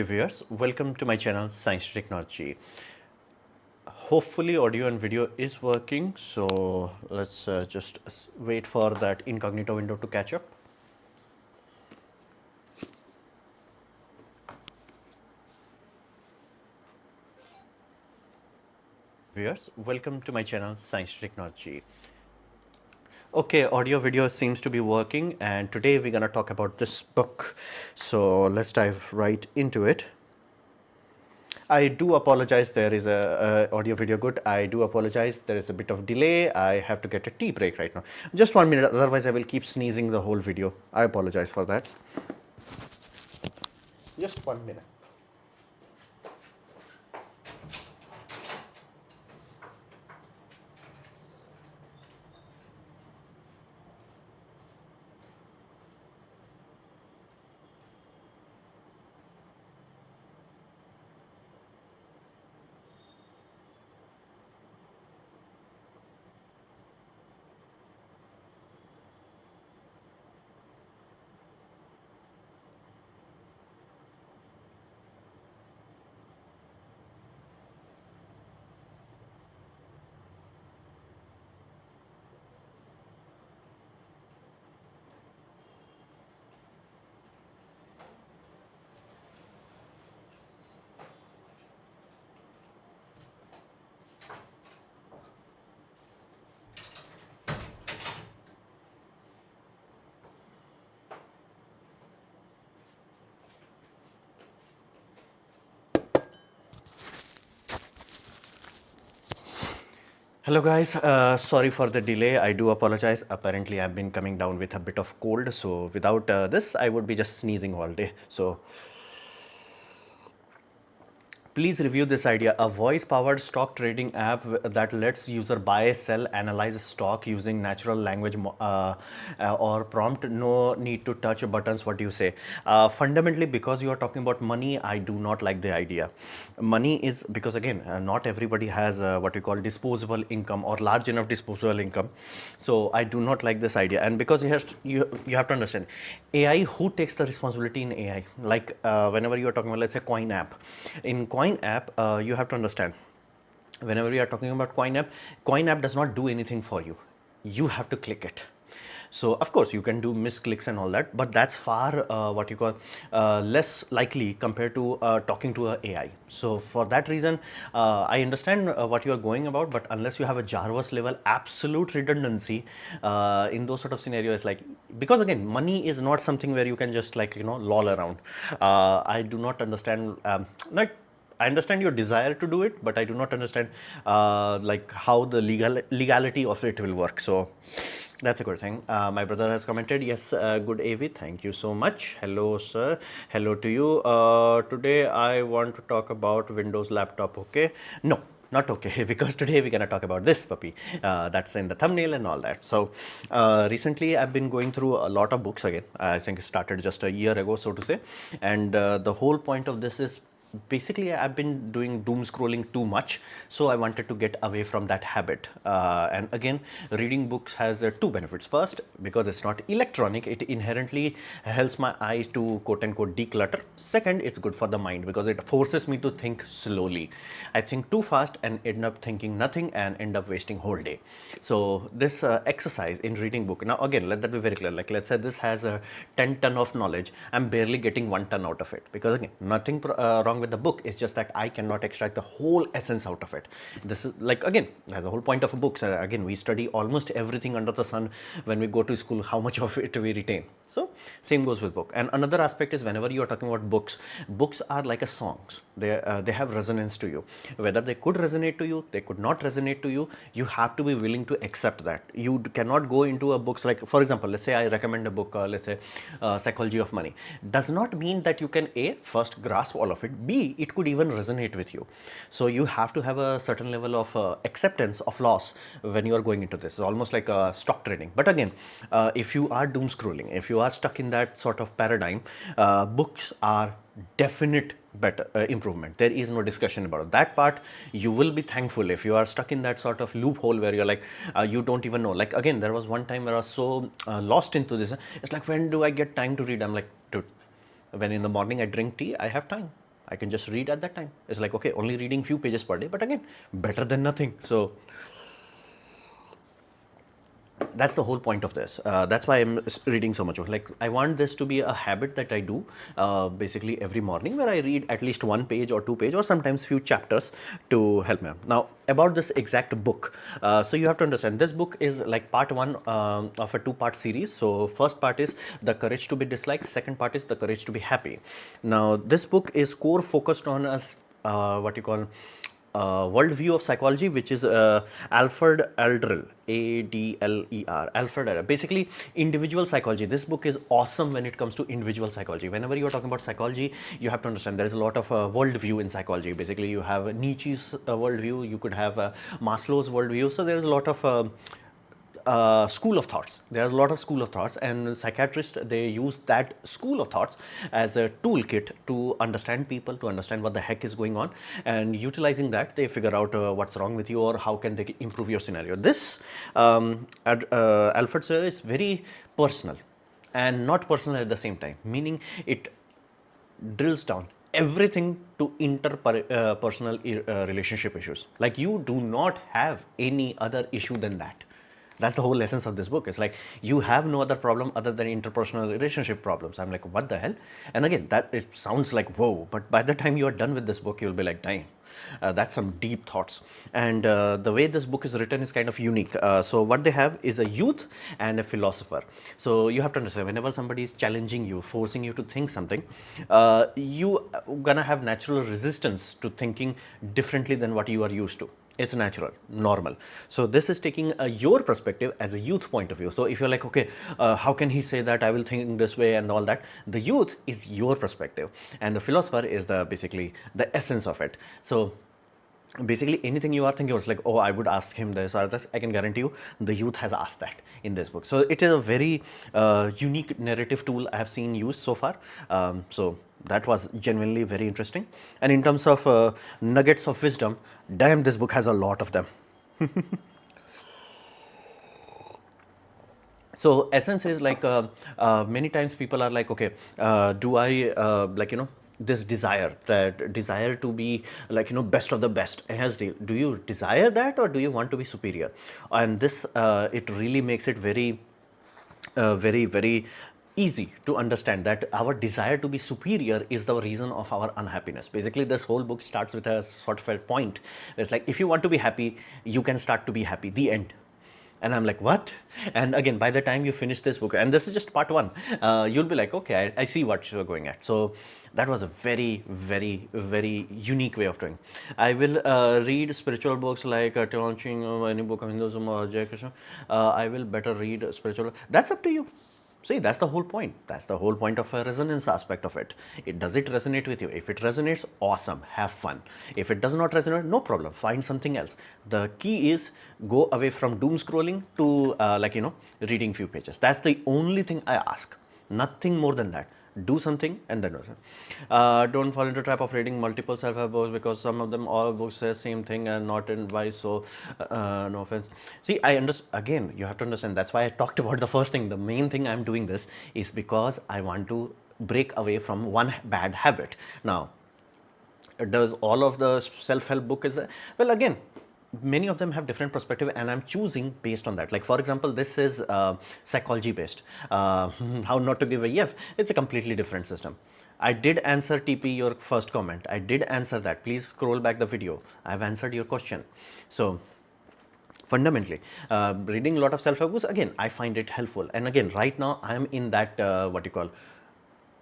Viewers, welcome to my channel Science Technology. Hopefully audio and video is working, so let's just wait for that incognito window to catch up. Viewers, welcome to my channel Science Technology. Okay, audio video seems to be working, and today we're gonna talk about this book. So let's dive right into it. I do apologize, there is a audio video good. I do apologize, there is a bit of delay. I have to get a tea break right now. Just 1 minute, otherwise I will keep sneezing the whole video. I apologize for that. Just 1 minute. Hello guys, sorry for the delay. I do apologize. Apparently I've been coming down with a bit of cold, so without this I would be just sneezing all day. So please review this idea. A voice-powered stock trading app that lets user buy, sell, analyze stock using natural language or prompt. No need to touch buttons. What do you say? Fundamentally, because you are talking about money, I do not like the idea. Money is because again, not everybody has what we call disposable income or large enough disposable income. So I do not like this idea. And because you have to understand, AI, who takes the responsibility in AI? Like whenever you are talking about, let's say, Coin app. In Coin app, you have to understand, whenever we are talking about Coin app does not do anything for you. You have to click it. So of course you can do misclicks and all that, but that's far what you call less likely compared to talking to a AI. So for that reason, I understand what you are going about, but unless you have a Jarvis level absolute redundancy in those sort of scenarios, like, because again, money is not something where you can just, like, loll around. I do not understand, like, I understand your desire to do it, but I do not understand like how the legality of it will work. So that's a good thing. My brother has commented, yes, good AV, thank you so much. Hello sir, hello to you. Today I want to talk about Windows laptop. Okay, no, not okay, because today we're gonna talk about this puppy. That's in the thumbnail and all that. So recently I've been going through a lot of books again. I think it started just a year ago, so to say, and the whole point of this is, basically I've been doing doom scrolling too much, so I wanted to get away from that habit. And again, reading books has two benefits. First, because it's not electronic, it inherently helps my eyes to quote unquote declutter. Second, it's good for the mind because it forces me to think slowly. I think too fast and end up thinking nothing and end up wasting whole day. So this exercise in reading book, now again, let that be very clear. Like, let's say this has a 10 ton of knowledge, I'm barely getting 1 ton out of it, because again, nothing wrong with the book. It's just that I cannot extract the whole essence out of it. This is like, again, that's the whole point of a book. So again, we study almost everything under the sun when we go to school, how much of it we retain. So same goes with book. And another aspect is, whenever you are talking about books, books are like a songs. They have resonance to you. Whether they could resonate to you, they could not resonate to you, you have to be willing to accept that. You cannot go into a books, like, for example, let's say I recommend a book, let's say Psychology of Money. Does not mean that you can A, first grasp all of it, B, it could even resonate with you. So you have to have a certain level of acceptance of loss when you are going into this. It's almost like stock trading. But again, if you are doom scrolling, if you are stuck in that sort of paradigm, books are definite better improvement. There is no discussion about that part. You will be thankful if you are stuck in that sort of loophole where you're like, you don't even know. Like, again, there was one time where I was so lost into this. It's like, when do I get time to read? I'm like, dude, when in the morning I drink tea, I have time. I can just read at that time. It's like, okay, only reading few pages per day, but again, better than nothing. So that's the whole point of this. That's why I'm reading so much. Like, I want this to be a habit that I do basically every morning, where I read at least one page or two page or sometimes few chapters to help me. Now, about this exact book. So you have to understand, this book is like part one of a two-part series. So first part is The Courage to be Disliked. Second part is The Courage to be Happy. Now, this book is core focused on us, what you call worldview of psychology, which is Alfred Adler, Adler, Alfred Adler. Basically, individual psychology. This book is awesome when it comes to individual psychology. Whenever you are talking about psychology, you have to understand there is a lot of worldview in psychology. Basically, you have Nietzsche's worldview, you could have Maslow's worldview. So there is a lot of school of thoughts. There's a lot of school of thoughts, and psychiatrists, they use that school of thoughts as a toolkit to understand people, to understand what the heck is going on, and utilizing that, they figure out what's wrong with you or how can they improve your scenario. This Alfred Sir is very personal and not personal at the same time, meaning it drills down everything to interpersonal relationship issues. Like, you do not have any other issue than that. That's the whole essence of this book. It's like, you have no other problem other than interpersonal relationship problems. I'm like, what the hell? And again, that it sounds like whoa, but by the time you are done with this book, you'll be like, dang, that's some deep thoughts. And the way this book is written is kind of unique. So what they have is a youth and a philosopher. So you have to understand, whenever somebody is challenging you, forcing you to think something, you gonna have natural resistance to thinking differently than what you are used to. It's natural, normal. So this is taking your perspective as a youth point of view. So if you're like, okay, how can he say that I will think this way and all that? The youth is your perspective, and the philosopher is the basically the essence of it. So basically anything you are thinking, it's like, oh, I would ask him this or this, I can guarantee you the youth has asked that in this book. So it is a very unique narrative tool I have seen used so far. So that was genuinely very interesting. And in terms of nuggets of wisdom, damn, this book has a lot of them. So essence is like, many times people are like, okay, do I like, this desire, that desire to be like, best of the best, do you desire that, or do you want to be superior? And this it really makes it very very easy to understand that our desire to be superior is the reason of our unhappiness. Basically, this whole book starts with a sort of a point. It's like, if you want to be happy, you can start to be happy, the end. And I'm like, what? And again, by the time you finish this book, and this is just part one, you'll be like, okay, I see what you're going at. So that was a very unique way of doing. I will read spiritual books like Teaching, any book of Hinduism or Jai Krishna. I will better read spiritual. That's up to you. See, that's the whole point. That's the whole point of a resonance aspect of it. Does it resonate with you? If it resonates, awesome, have fun. If it does not resonate, no problem, find something else. The key is go away from doom scrolling to reading few pages. That's the only thing I ask. Nothing more than that. Do something and then don't fall into trap of reading multiple self-help books, because some of them, all books say same thing and not in wise. So no offense. See, I understand. Again, you have to understand, that's why I talked about the first thing. The main thing I'm doing this is because I want to break away from one bad habit. Now, does all of the self-help book is there? Well, again, many of them have different perspective, and I'm choosing based on that. Like, for example, this is psychology based. How not to give a F. It's a completely different system. I did answer TP your first comment. I did answer that. Please scroll back the video. I've answered your question. So fundamentally, reading a lot of self-help books, again, I find it helpful. And again, right now I'm in that what you call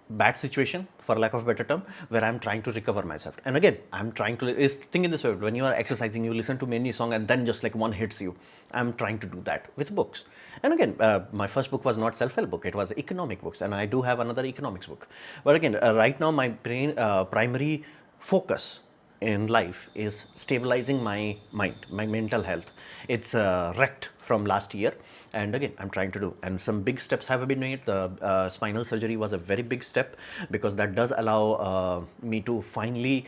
bad situation, for lack of a better term, where I'm trying to recover myself. And again, I'm trying to think in this way. When you are exercising, you listen to many songs and then just like one hits you. I'm trying to do that with books. And again, my first book was not self-help book, it was economic books, and I do have another economics book. But again, right now my primary focus in life is stabilizing my mind, my mental health. It's wrecked from last year, and again I'm trying to do, and some big steps have been made. The spinal surgery was a very big step, because that does allow me to finally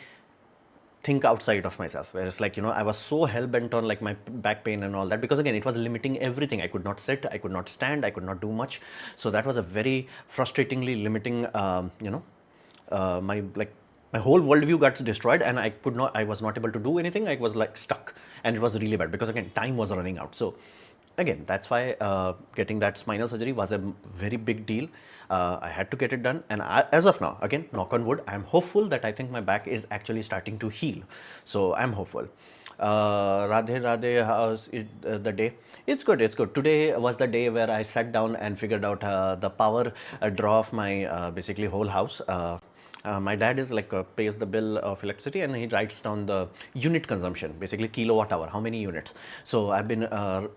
think outside of myself. Whereas like, I was so hell-bent on like my back pain and all that, because again, it was limiting everything. I could not sit, I could not stand, I could not do much. So that was a very frustratingly limiting my like My whole worldview got destroyed, and I was not able to do anything. I was like stuck, and it was really bad because again time was running out. So again, that's why getting that spinal surgery was a very big deal. I had to get it done, and as of now, again, knock on wood, I'm hopeful that I think my back is actually starting to heal. So I'm hopeful. Radhe Radhe, how's it, the day? It's good, it's good. Today was the day where I sat down and figured out the power draw of my basically whole house. My dad is like pays the bill of electricity, and he writes down the unit consumption, basically kilowatt hour, how many units. So I've been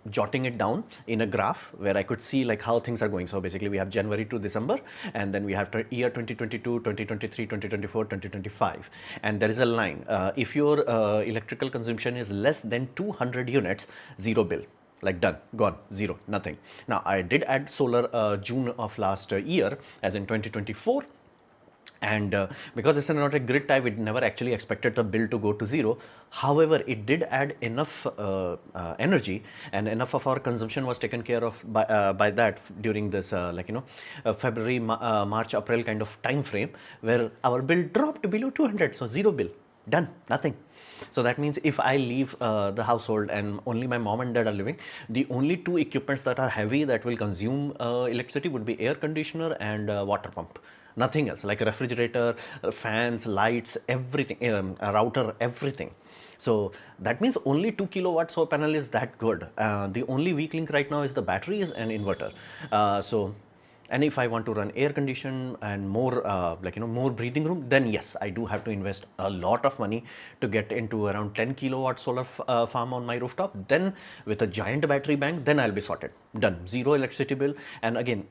jotting it down in a graph where I could see like how things are going. So basically we have January to December, and then we have year 2022, 2023, 2024, 2025, and there is a line. If your electrical consumption is less than 200 units, zero bill, like done, gone, zero, nothing. Now I did add solar June of last year, as in 2024, and because it's not a grid tie, we never actually expected the bill to go to zero. However, it did add enough energy, and enough of our consumption was taken care of by that during this February, March, April kind of time frame, where our bill dropped below 200. So zero bill, done, nothing. So that means if I leave the household and only my mom and dad are living, the only two equipments that are heavy that will consume electricity would be air conditioner and water pump. Nothing else, like a refrigerator, fans, lights, everything, a router, everything. So that means only 2 kilowatt solar panel is that good. The only weak link right now is the batteries and inverter. And if I want to run air condition and more more breathing room, then yes, I do have to invest a lot of money to get into around 10 kilowatt solar farm on my rooftop. Then with a giant battery bank, then I'll be sorted, done, zero electricity bill. And again,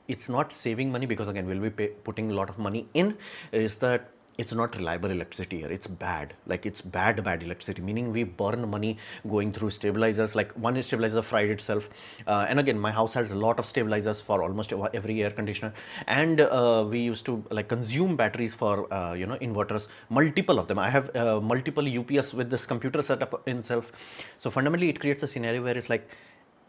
it's not saving money, because again we'll be putting a lot of money in, is that it's not reliable electricity here. It's bad, like it's bad electricity, meaning we burn money going through stabilizers. Like one stabilizer fried itself, and again my house has a lot of stabilizers for almost every air conditioner, and we used to like consume batteries for inverters, multiple of them. I have multiple UPS with this computer setup in itself. So fundamentally it creates a scenario where it's like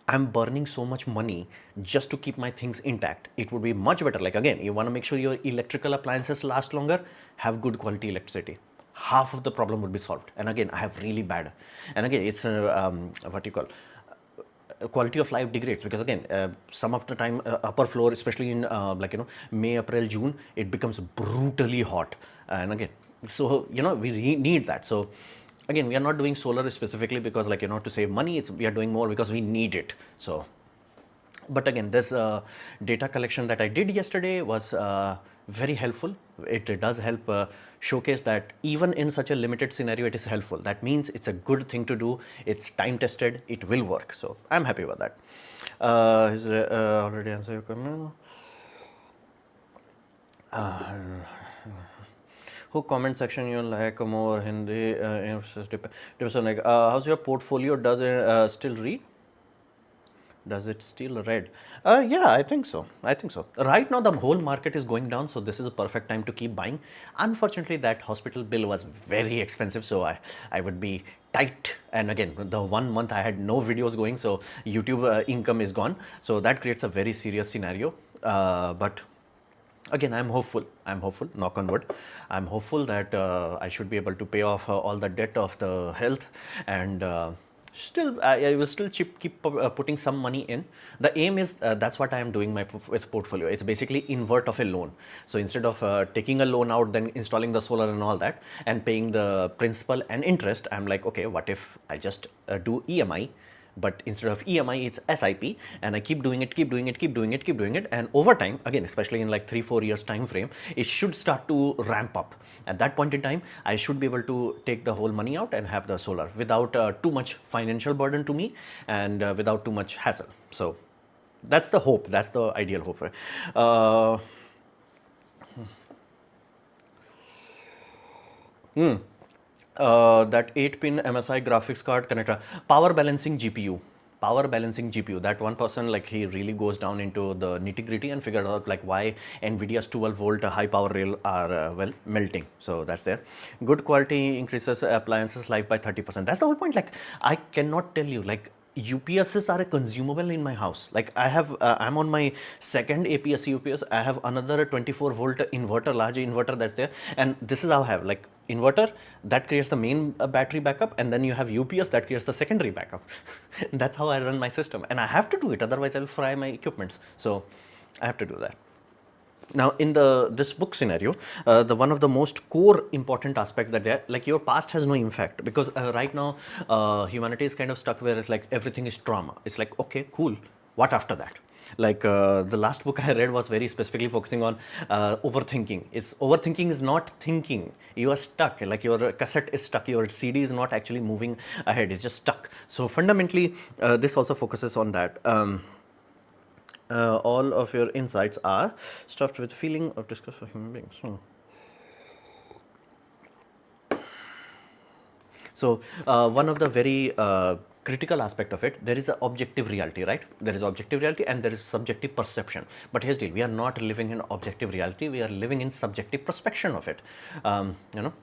I'm burning so much money just to keep my things intact. It would be much better. Like again, you want to make sure your electrical appliances last longer, have good quality electricity. Half of the problem would be solved. And again, I have really bad. And again, it's what you call quality of life degrades, because again some of the time upper floor, especially in May, April, June, it becomes brutally hot. And again, so we need that. So again, we are not doing solar specifically because to save money. We are doing more because we need it. So but again, this data collection that I did yesterday was very helpful. It does help showcase that even in such a limited scenario, it is helpful. That means it's a good thing to do. It's time tested. It will work. So I'm happy with that. Already answered your comment. Who comment section you like more Hindi? Depends on how's your portfolio? Does it still read? Does it still read? Yeah, I think so. I think so. Right now, the whole market is going down, so this is a perfect time to keep buying. Unfortunately, that hospital bill was very expensive, so I would be tight. And again, the 1 month I had no videos going, so YouTube income is gone. So that creates a very serious scenario. But again, I'm hopeful. Knock on wood. I'm hopeful that I should be able to pay off all the debt of the health, and still I will still keep putting some money in. The aim is that's what I am doing with portfolio. It's basically invert of a loan. So instead of taking a loan out, then installing the solar and all that, and paying the principal and interest, I'm like, okay, what if I just do EMI? But instead of EMI, it's SIP, and I keep doing it, and over time, again, especially in like 3-4 years time frame, it should start to ramp up. At that point in time, I should be able to take the whole money out and have the solar without too much financial burden to me, and without too much hassle. So that's the hope. That's the ideal hope. Right? That 8-pin MSI graphics card connector, power balancing GPU. That one person, like, he really goes down into the nitty gritty and figured out like why Nvidia's 12 volt high power rail are melting. So that's there. Good quality increases appliances life by 30%. That's the whole point. Like, I cannot tell you, like, UPSs are a consumable in my house. Like I have, I'm on my second APS UPS. I have another 24-volt inverter, large inverter that's there, and this is how I have like inverter that creates the main battery backup, and then you have UPS that creates the secondary backup. That's how I run my system, and I have to do it. Otherwise, I'll fry my equipments. So I have to do that. Now in this book scenario, the one of the most core important aspect that like your past has no impact, because right now humanity is kind of stuck where it's like everything is trauma. It's like, okay, cool, what after that? Like the last book I read was very specifically focusing on overthinking. Overthinking is not thinking. You are stuck. Like your cassette is stuck. Your CD is not actually moving ahead. It's just stuck. So fundamentally, this also focuses on that. All of your insights are stuffed with feeling of disgust for human beings. So one of the very critical aspect of it, there is an objective reality, right? There is objective reality and there is subjective perception. But here's the deal, we are not living in objective reality, we are living in subjective perception of it,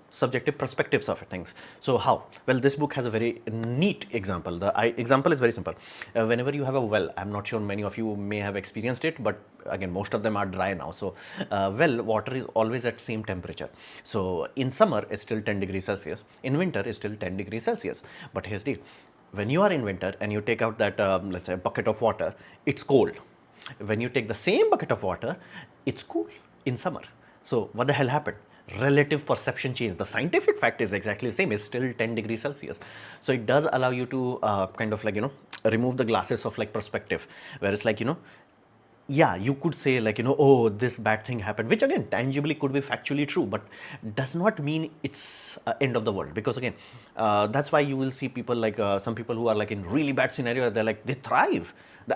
subjective perspectives of things. So how? Well, this book has a very neat example. The example is very simple. Whenever you have a well, I'm not sure many of you may have experienced it, but again, most of them are dry now. So well, water is always at same temperature. So in summer, it's still 10 degrees Celsius. In winter, it's still 10 degrees Celsius. But here's the deal. When you are in winter and you take out that, let's say, bucket of water, it's cold. When you take the same bucket of water, it's cool in summer. So what the hell happened? Relative perception change. The scientific fact is exactly the same. It's still 10 degrees Celsius. So it does allow you to kind of like, remove the glasses of like perspective, where it's like, yeah, you could say like, oh, this bad thing happened, which again, tangibly could be factually true, but does not mean it's end of the world. Because again, that's why you will see people like some people who are like in really bad scenario, they're like, they thrive.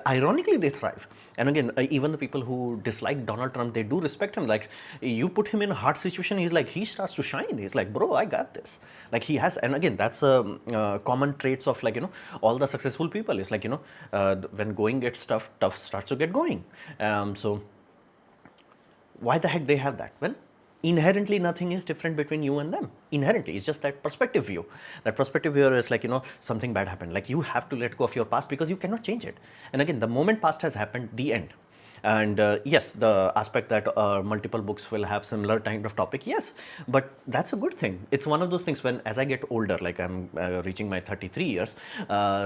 Ironically, they thrive. And again, even the people who dislike Donald Trump, they do respect him. Like you put him in a hard situation, he's like, he starts to shine. He's like, bro, I got this. Like he has, and again, that's common traits of like, all the successful people. It's like, when going gets tough, tough starts to get going. So why the heck they have that? Well, inherently nothing is different between you and them. Inherently, it's just that perspective view. That perspective view is like, something bad happened. Like you have to let go of your past because you cannot change it. And again, the moment past has happened, the end. And yes, the aspect that multiple books will have similar kind of topic, yes, but that's a good thing. It's one of those things when, as I get older, like I'm reaching my 33 years,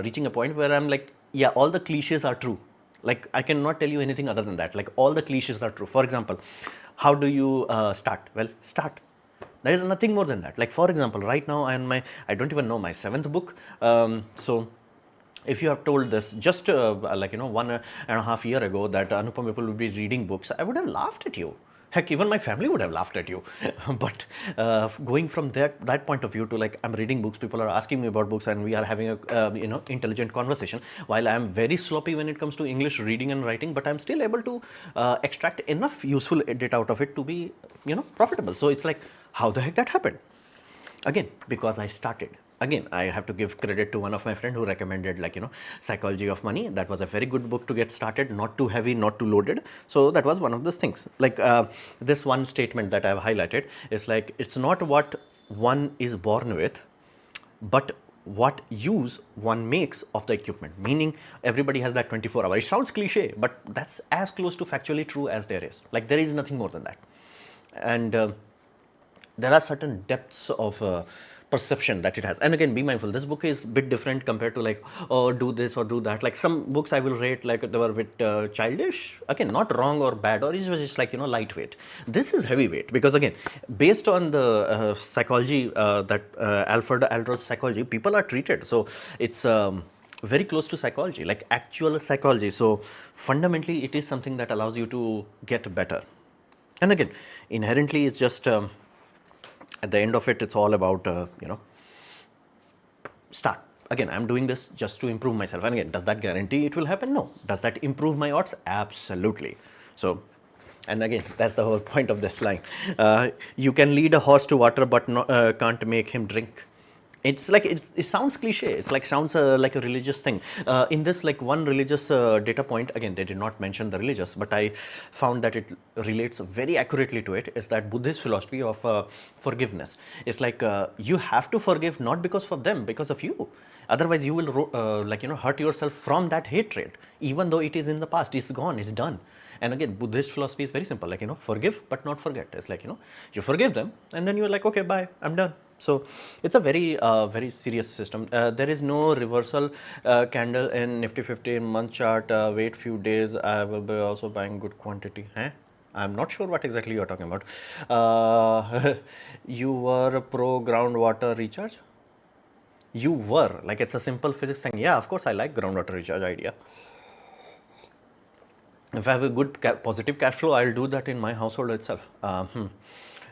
reaching a point where I'm like, yeah, all the cliches are true. Like I cannot tell you anything other than that. Like all the cliches are true. For example, how do you start? Well, start. There is nothing more than that. Like for example, right now I don't even know my 7th book. So if you have told this just like 1.5 years ago that Anupam people would be reading books, I would have laughed at you. Heck, even my family would have laughed at you. But going from that point of view to like, I'm reading books, people are asking me about books, and we are having a intelligent conversation. While I am very sloppy when it comes to English reading and writing, but I'm still able to extract enough useful data out of it to be profitable. So it's like, how the heck that happened? Again, because I started. Again, I have to give credit to one of my friends who recommended like, Psychology of Money. That was a very good book to get started, not too heavy, not too loaded. So that was one of those things. Like this one statement that I've highlighted is like, it's not what one is born with, but what use one makes of the equipment. Meaning everybody has that 24 hours. It sounds cliche, but that's as close to factually true as there is. Like there is nothing more than that. And there are certain depths of perception that it has. And again, be mindful, this book is a bit different compared to like, oh, do this or do that. Like some books I will rate like they were a bit childish. Again, not wrong or bad, or it was just like, lightweight. This is heavyweight because again, based on the psychology that Alfred Adler's psychology, people are treated. So it's very close to psychology, like actual psychology. So fundamentally, it is something that allows you to get better. And again, inherently, it's just at the end of it, it's all about, start. Again, I'm doing this just to improve myself. And again, does that guarantee it will happen? No. Does that improve my odds? Absolutely. So, and again, that's the whole point of this line. You can lead a horse to water, but can't make him drink. it sounds cliche, it's like sounds like a religious thing. In this, like one religious data point, again they did not mention the religious, but I found that it relates very accurately to it, is that Buddhist philosophy of forgiveness. It's like you have to forgive not because of them, because of you. Otherwise you will hurt yourself from that hatred, even though it is in the past, it's gone, it's done. And again, Buddhist philosophy is very simple, like, forgive but not forget. It's like, you forgive them and then you're like, okay, bye, I'm done. So it's a very serious system. There is no reversal candle in Nifty 50 month chart. Wait few days, I will be also buying good quantity. Huh? I'm not sure what exactly you're talking about. You were pro groundwater recharge? You were, like, it's a simple physics thing. Yeah, of course I like groundwater recharge idea. If I have a good positive cash flow, I'll do that in my household itself.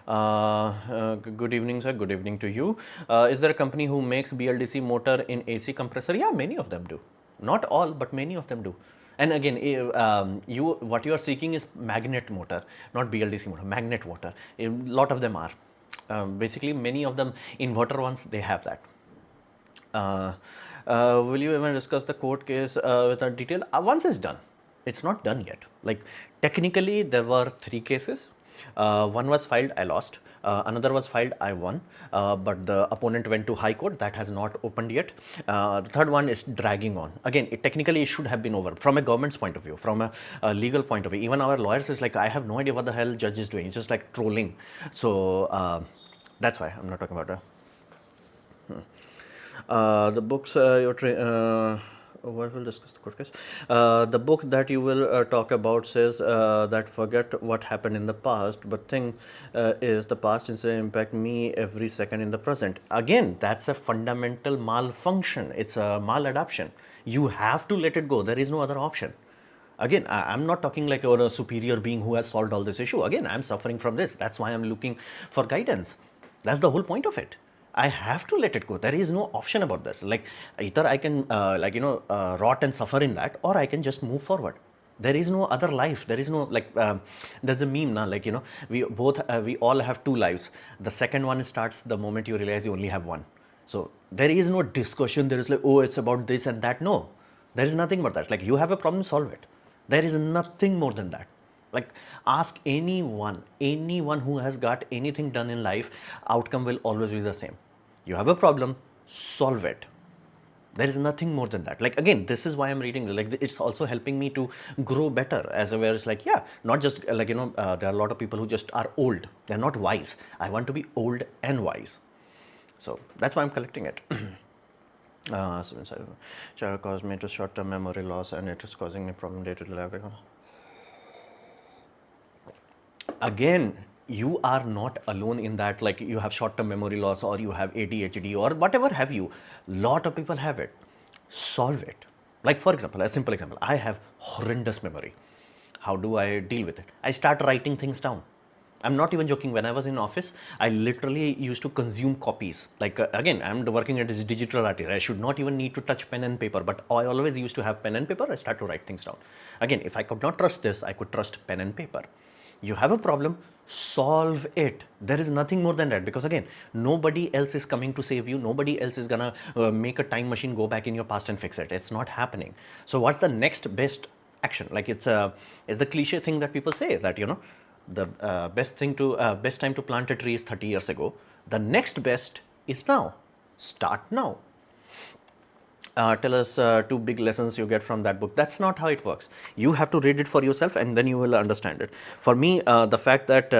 Good evening, sir. Good evening to you. Is there a company who makes BLDC motor in AC compressor? Yeah, many of them do. Not all, but many of them do. And again, what you are seeking is magnet motor, not BLDC motor, magnet motor. A lot of them are. Basically, many of them inverter ones, they have that. Will you ever discuss the court case with a detail? Once it's done. It's not done yet. Like, technically, there were 3 cases. One was filed, I lost. Another was filed, I won. But the opponent went to High Court. That has not opened yet. The third one is dragging on. Again, technically, it should have been over from a government's point of view, from a legal point of view. Even our lawyers is like, I have no idea what the hell judge is doing. It's just like trolling. So that's why I'm not talking about the books what will discuss the court case. The book that you will talk about says that forget what happened in the past, but thing is the past incident impact me every second in the present. Again, that's a fundamental malfunction. It's a maladaptation. You have to let it go. There is no other option. Again, I'm not talking like a superior being who has solved all this issue. Again, I'm suffering from this. That's why I'm looking for guidance. That's the whole point of it. I have to let it go. There is no option about this. Like, either I can rot and suffer in that, or I can just move forward. There is no other life. There is no, like, there's a meme now, like, we all have 2 lives. The second one starts the moment you realize you only have one. So there is no discussion. There is like, oh, it's about this and that. No, there is nothing but that. Like, you have a problem, solve it. There is nothing more than that. Like, ask anyone who has got anything done in life, outcome will always be the same. You have a problem, solve it. There is nothing more than that. Like, again, this is why I'm reading. Like, it's also helping me to grow better, as where it's like, yeah, not just like, there are a lot of people who just are old. They're not wise. I want to be old and wise. So that's why I'm collecting it. So inside, child caused me to short-term memory loss, and it is causing me problem day-to-day life. Again, you are not alone in that. Like, you have short-term memory loss, or you have ADHD, or whatever have you. Lot of people have it. Solve it. Like, for example, a simple example, I have horrendous memory. How do I deal with it? I start writing things down. I'm not even joking. When I was in office, I literally used to consume copies. Like, again, I'm working as a digital artist. I should not even need to touch pen and paper, but I always used to have pen and paper. I start to write things down. Again, if I could not trust this, I could trust pen and paper. You have a problem, solve it. There is nothing more than that, because again, nobody else is coming to save you. Nobody else is gonna make a time machine go back in your past and fix it. It's not happening. So what's the next best action? Like, it's the cliche thing that people say that, the best time to plant a tree is 30 years ago. The next best is now. Start now. Tell us 2 big lessons you get from that book. That's not how it works. You have to read it for yourself, and then you will understand it. For me, the fact that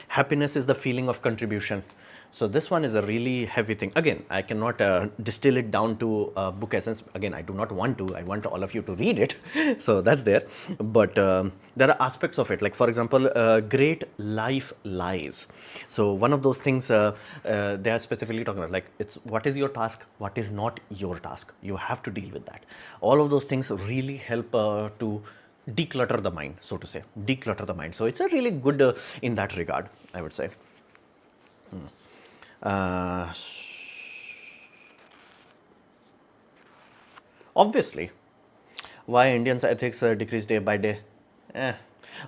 happiness is the feeling of contribution. So this one is a really heavy thing. Again, I cannot distill it down to book essence. Again, I do not want to. I want all of you to read it. So that's there. But there are aspects of it. Like, for example, great life lies. So one of those things they are specifically talking about, like, it's what is your task, what is not your task. You have to deal with that. All of those things really help to declutter the mind, so to say. Declutter the mind. So it's a really good in that regard, I would say. Obviously, why Indians' ethics decrease day by day?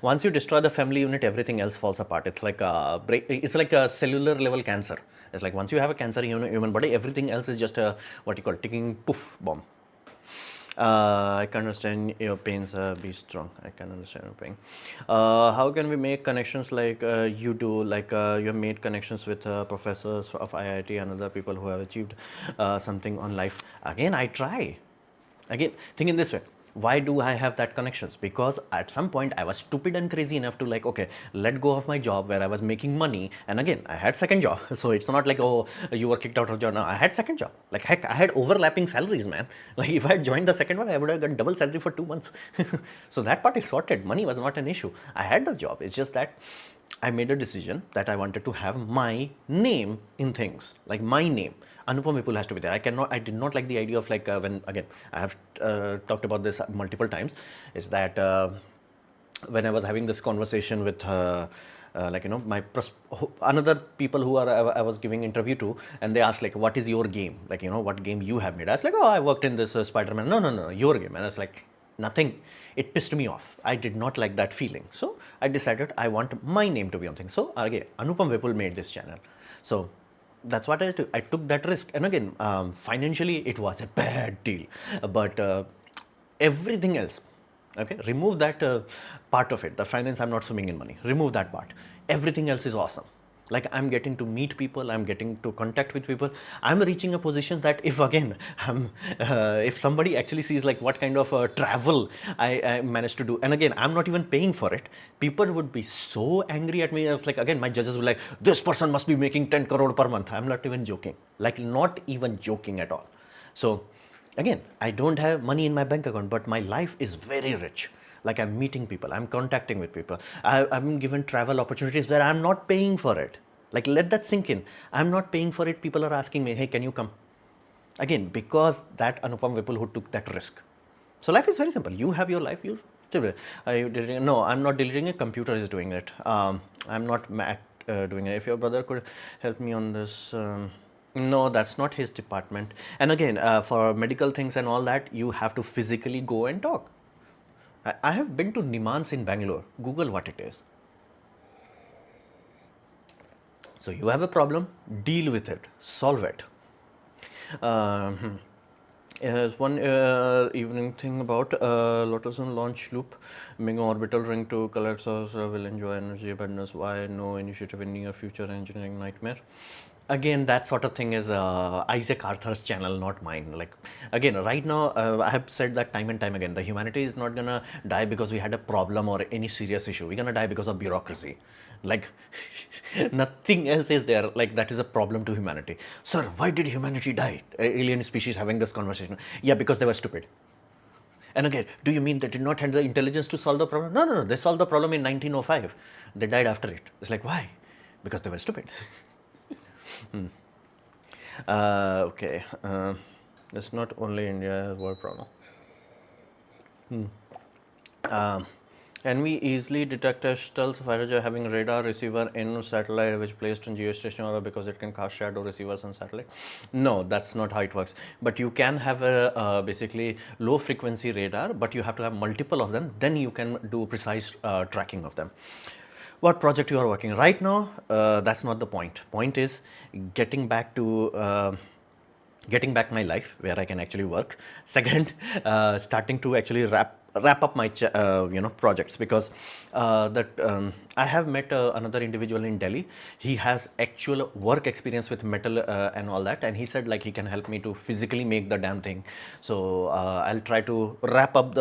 Once you destroy the family unit, everything else falls apart. It's like a break, it's like a cellular level cancer. It's like once you have a cancer in human body, everything else is just a what you call ticking poof bomb. I can understand your pains. Be strong. I can understand your pain. How can we make connections like you do? Like you have made connections with professors of IIT and other people who have achieved something on life. Again, I try. Again, think in this way. Why do I have that connections? Because at some point I was stupid and crazy enough to like, okay, let go of my job where I was making money. And again, I had second job. So it's not like, oh, you were kicked out of job. No, I had second job. Like heck, I had overlapping salaries, man. Like if I had joined the second one, I would have got double salary for 2 months. So that part is sorted. Money was not an issue. I had the job. It's just that I made a decision that I wanted to have my name in things, like my name. Anupam Vipul has to be there. I did not like the idea of like when again I have talked about this multiple times. Is that when I was having this conversation with like my another people who are I was giving interview to, and they asked like, what is your game? Like what game you have made? I was like, oh, I worked in this Spider-Man. No, your game. And I was like, nothing. It pissed me off. I did not like that feeling. So I decided I want my name to be on things. So again, Anupam Vipul made this channel. So that's what I took. I took that risk. And again, financially, it was a bad deal. But everything else, okay, remove that part of it. The finance, I'm not swimming in money. Remove that part. Everything else is awesome. Like I'm getting to meet people, I'm getting to contact with people, I'm reaching a position that if again if somebody actually sees like what kind of travel I managed to do, and again I'm not even paying for it, people would be so angry at me. I was like, again my judges were like, this person must be making 10 crore per month. I'm not even joking, like not even joking at all. So again, I don't have money in my bank account, but my life is very rich. Like I'm meeting people, I'm contacting with people, I'm given travel opportunities where I'm not paying for it. Like let that sink in. I'm not paying for it. People are asking me, hey, can you come? Again, because that Anupam Vipul who took that risk. So life is very simple. You have your life. Are you deleting? No, I'm not deleting it. Computer is doing it. I'm not doing it. If your brother could help me on this. No, that's not his department. And again, for medical things and all that, you have to physically go and talk. I have been to Nimans in Bangalore. Google what it is. So you have a problem, deal with it, solve it. There's one evening thing about Lotus on launch loop, making orbital ring to collect source will enjoy energy abundance. Why no initiative in near future engineering nightmare? Again, that sort of thing is Isaac Arthur's channel, not mine. Like again, right now I have said that time and time again, the humanity is not gonna die because we had a problem or any serious issue. We're gonna die because of bureaucracy. Like nothing else is there. Like that is a problem to humanity. Sir, why did humanity die? Alien species having this conversation. Yeah, because they were stupid. And again, do you mean they did not have the intelligence to solve the problem? No. They solved the problem in 1905. They died after it. It's like, why? Because they were stupid. Okay. It's not only India war problem. Can we easily detect a stealth fighter having radar receiver in satellite which placed in geostationary orbit because it can cast shadow receivers on satellite? No, that's not how it works. But you can have a basically low frequency radar, but you have to have multiple of them. Then you can do precise tracking of them. What project you are working right now? That's not the point. Point is getting back to getting back my life where I can actually work. Second, starting to actually wrap up my projects, because I have met another individual in Delhi. He has actual work experience with metal and all that, and he said like he can help me to physically make the damn thing. So I'll try to wrap up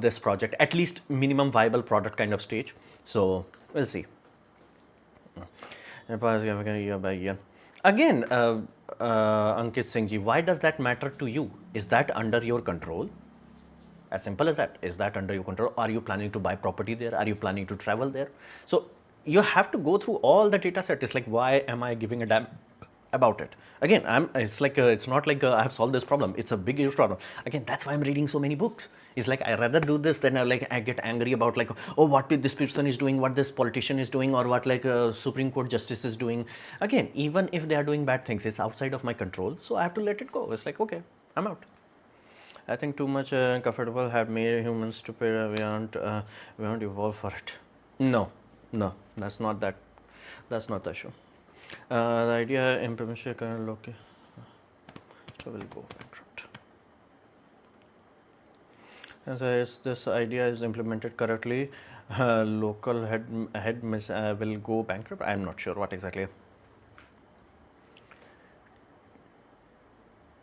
this project, at least minimum viable product kind of stage. So we'll see. Again, Ankit Singh ji, why does that matter to you? Is that under your control? As simple as that. Is that under your control? Are you planning to buy property there? Are you planning to travel there? So you have to go through all the data set. It's like, why am I giving a damn about it? Again, it's like it's not like I have solved this problem. It's a big issue problem. Again, that's why I'm reading so many books. It's like I rather do this than I get angry about like, oh, what this person is doing, what this politician is doing, or what like Supreme Court justice is doing. Again, even if they are doing bad things, it's outside of my control. So I have to let it go. It's like, okay, I'm out. I think too much comfortable have made humans stupid. We aren't evolved for it. No, no, that's not the issue. The idea implementation current local so will go bankrupt. As this idea is implemented correctly, local will go bankrupt. I'm not sure what exactly.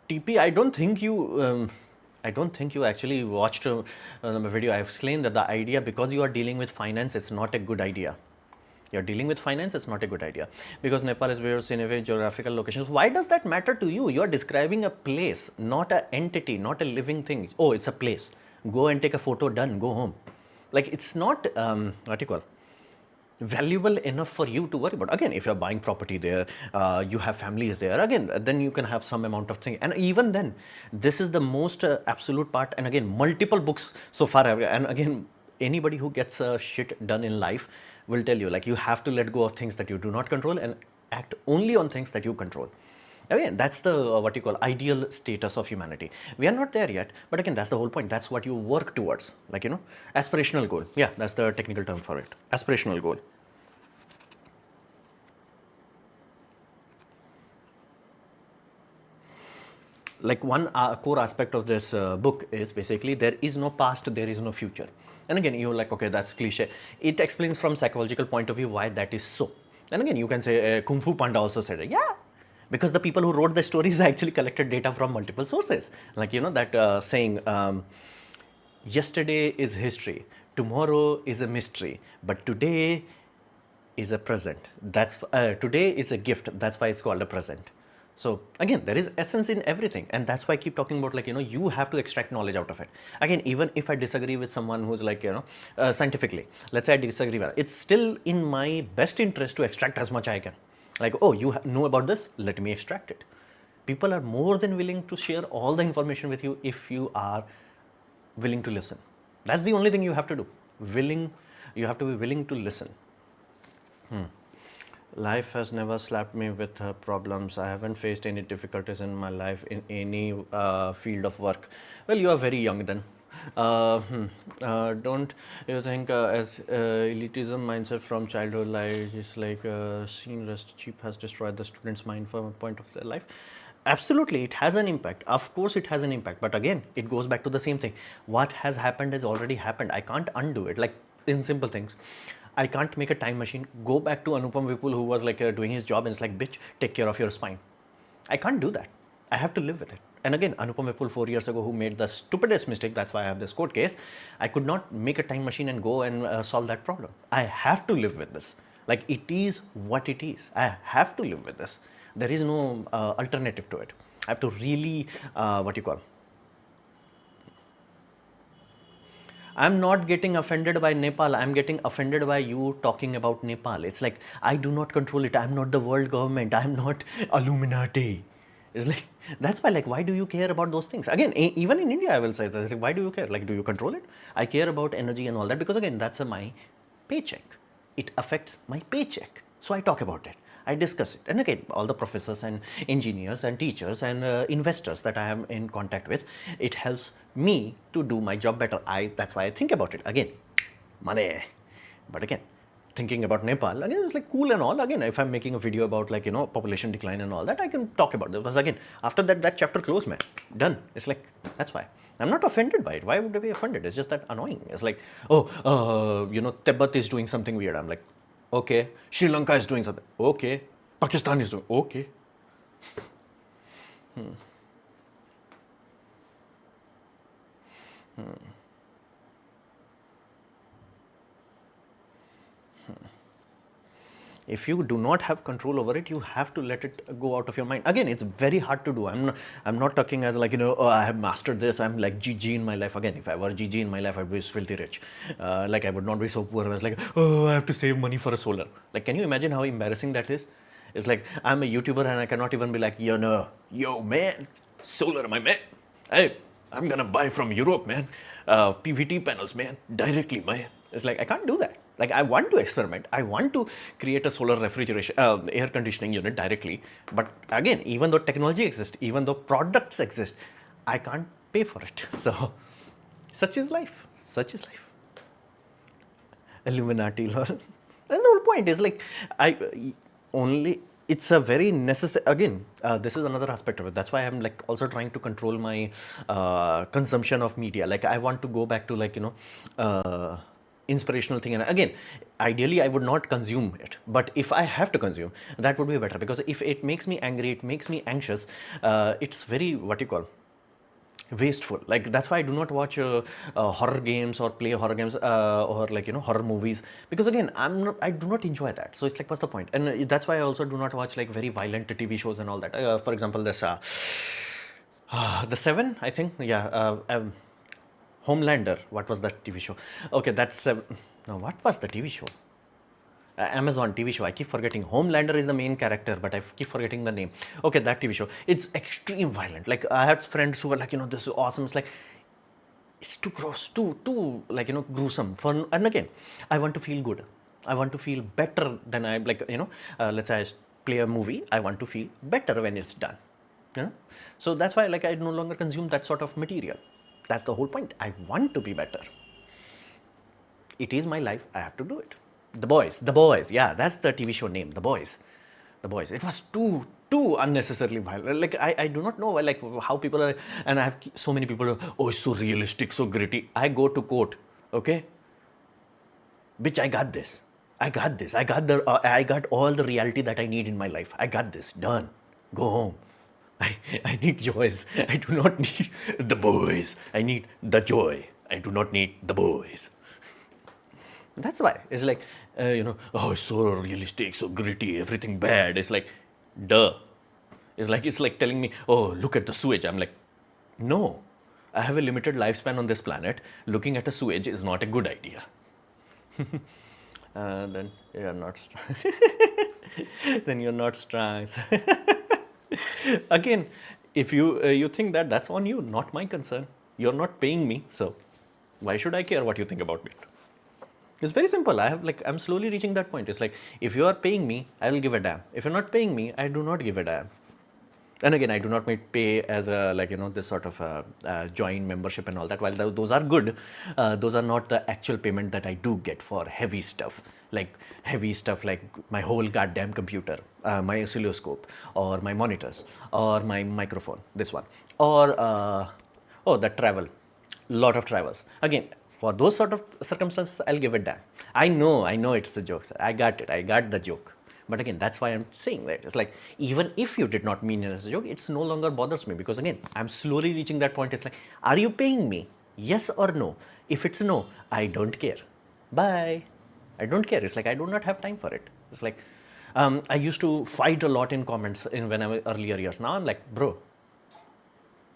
TP, I don't think you actually watched the video. I've explained that the idea, because you are dealing with finance, it's not a good idea. You're dealing with finance, it's not a good idea. Because Nepal is various in a geographical locations. Why does that matter to you? You're describing a place, not an entity, not a living thing. Oh, it's a place. Go and take a photo, done, go home. Like, it's not, what you call, valuable enough for you to worry about. Again, if you're buying property there, you have families there, again, then you can have some amount of thing. And even then, this is the most absolute part. And again, multiple books so far. And again, anybody who gets shit done in life will tell you, like, you have to let go of things that you do not control and act only on things that you control. Again, that's the what you call ideal status of humanity. We are not there yet, but again, that's the whole point. That's what you work towards, like, you know, aspirational goal. Yeah, that's the technical term for it. Aspirational goal. Like, one core aspect of this book is basically there is no past, there is no future. And again, you're like, okay, that's cliche. It explains from psychological point of view why that is so. And again, you can say Kung Fu Panda also said it. Yeah, because the people who wrote the stories actually collected data from multiple sources. Like, you know, that saying, yesterday is history, tomorrow is a mystery, but today is a present. That's today is a gift. That's why it's called a present. So again, there is essence in everything, and that's why I keep talking about, like, you know, you have to extract knowledge out of it. Again, even if I disagree with someone who's like, you know, scientifically, let's say I disagree with, it's still in my best interest to extract as much I can. Like, oh, you know about this, let me extract it. People are more than willing to share all the information with you if you are willing to listen. That's the only thing you have to do. You have to be willing to listen. Life has never slapped me with problems. I haven't faced any difficulties in my life in any field of work. Well, you are very young then. Don't you think as elitism mindset from childhood life is like seen as cheap has destroyed the student's mind from a point of their life? Absolutely, it has an impact. Of course, it has an impact. But again, it goes back to the same thing. What has happened has already happened. I can't undo it. Like, in simple things, I can't make a time machine, go back to Anupam Vipul, who was like doing his job, and it's like, bitch, take care of your spine. I can't do that. I have to live with it. And again, Anupam Vipul 4 years ago, who made the stupidest mistake, that's why I have this court case, I could not make a time machine and go and solve that problem. I have to live with this. Like, it is what it is. I have to live with this. There is no alternative to it. I have to really, what you call, I'm not getting offended by Nepal. I'm getting offended by you talking about Nepal. It's like, I do not control it. I'm not the world government. I'm not Illuminati. It's like, that's why, like, why do you care about those things? Again, even in India, I will say that, like, why do you care? Like, do you control it? I care about energy and all that because, again, that's my paycheck. It affects my paycheck. So I talk about it. I discuss it. And again, all the professors and engineers and teachers and investors that I am in contact with, it helps me to do my job better. That's why I think about it. Again, money. But again, thinking about Nepal, again, it's like cool and all. Again, if I'm making a video about, like, you know, population decline and all that, I can talk about it. Because again, after that, that chapter closed, man. Done. It's like, that's why. I'm not offended by it. Why would I be offended? It's just that annoying. It's like, oh, you know, Tibet is doing something weird. I'm like, okay. Sri Lanka is doing something. Okay. Pakistan is doing, okay. If you do not have control over it, you have to let it go out of your mind. Again, it's very hard to do. I'm not talking as like, you know, oh, I have mastered this. I'm like GG in my life. Again, if I were GG in my life, I'd be filthy rich. Like, I would not be so poor. I was like, oh, I have to save money for a solar. Like, can you imagine how embarrassing that is? It's like, I'm a YouTuber and I cannot even be like, yo man, solar, my man. Hey, I'm gonna buy from Europe, man. PVT panels, man, directly, man. It's like, I can't do that. Like, I want to experiment. I want to create a solar refrigeration, air conditioning unit directly. But again, even though technology exists, even though products exist, I can't pay for it. So, such is life. Such is life. Illuminati lol. And the whole point is like, I only, it's a very necessary, again, this is another aspect of it. That's why I'm like also trying to control my consumption of media. Like I want to go back to like, inspirational thing. And again, ideally I would not consume it, but if I have to consume, that would be better, because if it makes me angry, it makes me anxious, it's very, what you call, wasteful. Like that's why I do not watch horror games or play horror games, or like horror movies, because again I do not enjoy that. So it's like, what's the point? And that's why I also do not watch like very violent TV shows and all that. For example, this the Seven, I think, yeah, Homelander. What was that TV show? Okay, that's no, what was the TV show? Amazon TV show. I keep forgetting. Homelander is the main character, but I keep forgetting the name. Okay, that TV show. It's extreme violent. Like I had friends who were like, this is awesome. It's like, it's too gross, too like gruesome. Fun. And again, I want to feel good. I want to feel better than I like. Let's say I play a movie. I want to feel better when it's done. So that's why like I no longer consume that sort of material. That's the whole point. I want to be better. It is my life. I have to do it. The Boys, yeah, that's the TV show name, The Boys. It was too unnecessarily violent. Like I do not know like how people are, and I have so many people, oh, it's so realistic, so gritty. I go to court, okay, bitch, I got this. I got all the reality that I need in my life. I got this, done. Go home. I need joys. I do not need the boys. I need the joy. I do not need the boys. That's why it's like, oh, it's so realistic, so gritty, everything bad. It's like, duh. It's like telling me, oh, look at the sewage. I'm like, no, I have a limited lifespan on this planet. Looking at a sewage is not a good idea. Then you're not strong. Then you're not strong. Again, if you think that, that's on you, not my concern. You're not paying me, so why should I care what you think about me? It's very simple. I'm slowly reaching that point. It's like, if you are paying me, I will give a damn. If you're not paying me, I do not give a damn. And again, I do not pay as a this sort of join membership and all that. While those are good, those are not the actual payment that I do get for heavy stuff like my whole goddamn computer, my oscilloscope, or my monitors, or my microphone. This one, or the travel, lot of travels. Again, for those sort of circumstances, I'll give it damn. I know it's a joke, sir. I got it. I got the joke. But again, that's why I'm saying that. It's like, even if you did not mean it as a joke, it's no longer bothers me, because again, I'm slowly reaching that point. It's like, are you paying me? Yes or no? If it's no, I don't care. Bye. I don't care. It's like, I do not have time for it. It's like, I used to fight a lot in comments when I was earlier years. Now I'm like, bro,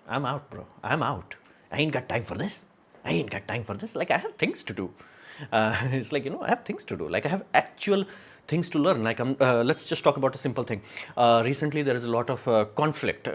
I'm out, bro. I'm out. I ain't got time for this. Like, I have things to do. It's like, I have things to do. Like, I have actual things to learn. Like, let's just talk about a simple thing. Recently, there is a lot of conflict,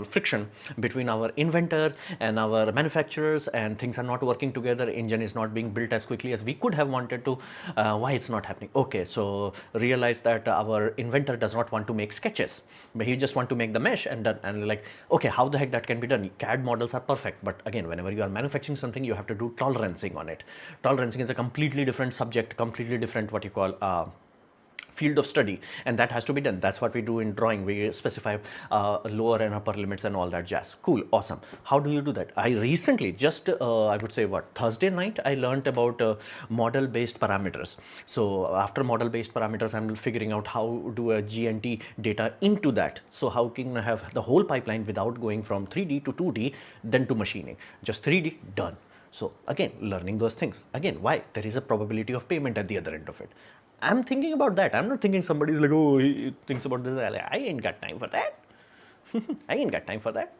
friction between our inventor and our manufacturers, and things are not working together. Engine is not being built as quickly as we could have wanted to. Why it's not happening? Okay, so realize that our inventor does not want to make sketches, but he just want to make the mesh, and like, okay, how the heck that can be done? CAD models are perfect, but again, whenever you are manufacturing something, you have to do tolerancing on it. Tolerancing is a completely different subject, completely different what you call field of study, and that has to be done. That's what we do in drawing. We specify lower and upper limits and all that jazz. Cool, awesome. How do you do that? I recently, just I would say Thursday night, I learned about model-based parameters. So after model-based parameters, I'm figuring out how do a GNT data into that. So how can I have the whole pipeline without going from 3D to 2D, then to machining? Just 3D, done. So again, learning those things. Again, why? There is a probability of payment at the other end of it. I'm thinking about that. I'm not thinking somebody's like, oh, he thinks about this. I ain't got time for that. I ain't got time for that.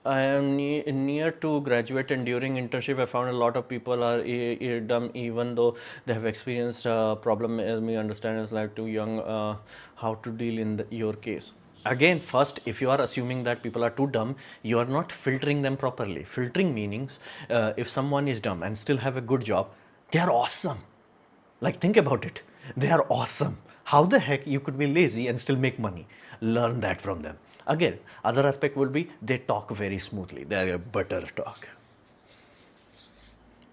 I am near to graduate, and during internship, I found a lot of people are dumb, even though they have experienced problem. As me understand, is like too young. How to deal in your case? Again, first, if you are assuming that people are too dumb, you are not filtering them properly. Filtering meanings, if someone is dumb and still have a good job, they are awesome. Like, think about it. They are awesome. How the heck you could be lazy and still make money? Learn that from them. Again, other aspect would be they talk very smoothly. They are a butter talk.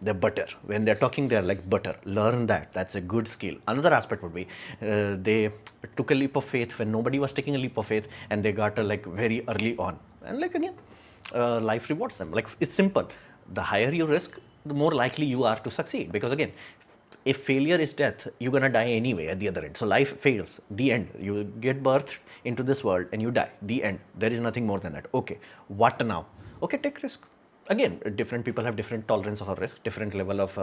They're butter. When they're talking, they're like butter. Learn that. That's a good skill. Another aspect would be they took a leap of faith when nobody was taking a leap of faith, and they got like very early on. And like again, life rewards them. Like it's simple. The higher you risk, the more likely you are to succeed. Because again, if failure is death, you're gonna die anyway at the other end. So life fails. The end. You get birthed into this world and you die. The end. There is nothing more than that. Okay. What now? Okay, take risk. Again, different people have different tolerance of a risk, different level of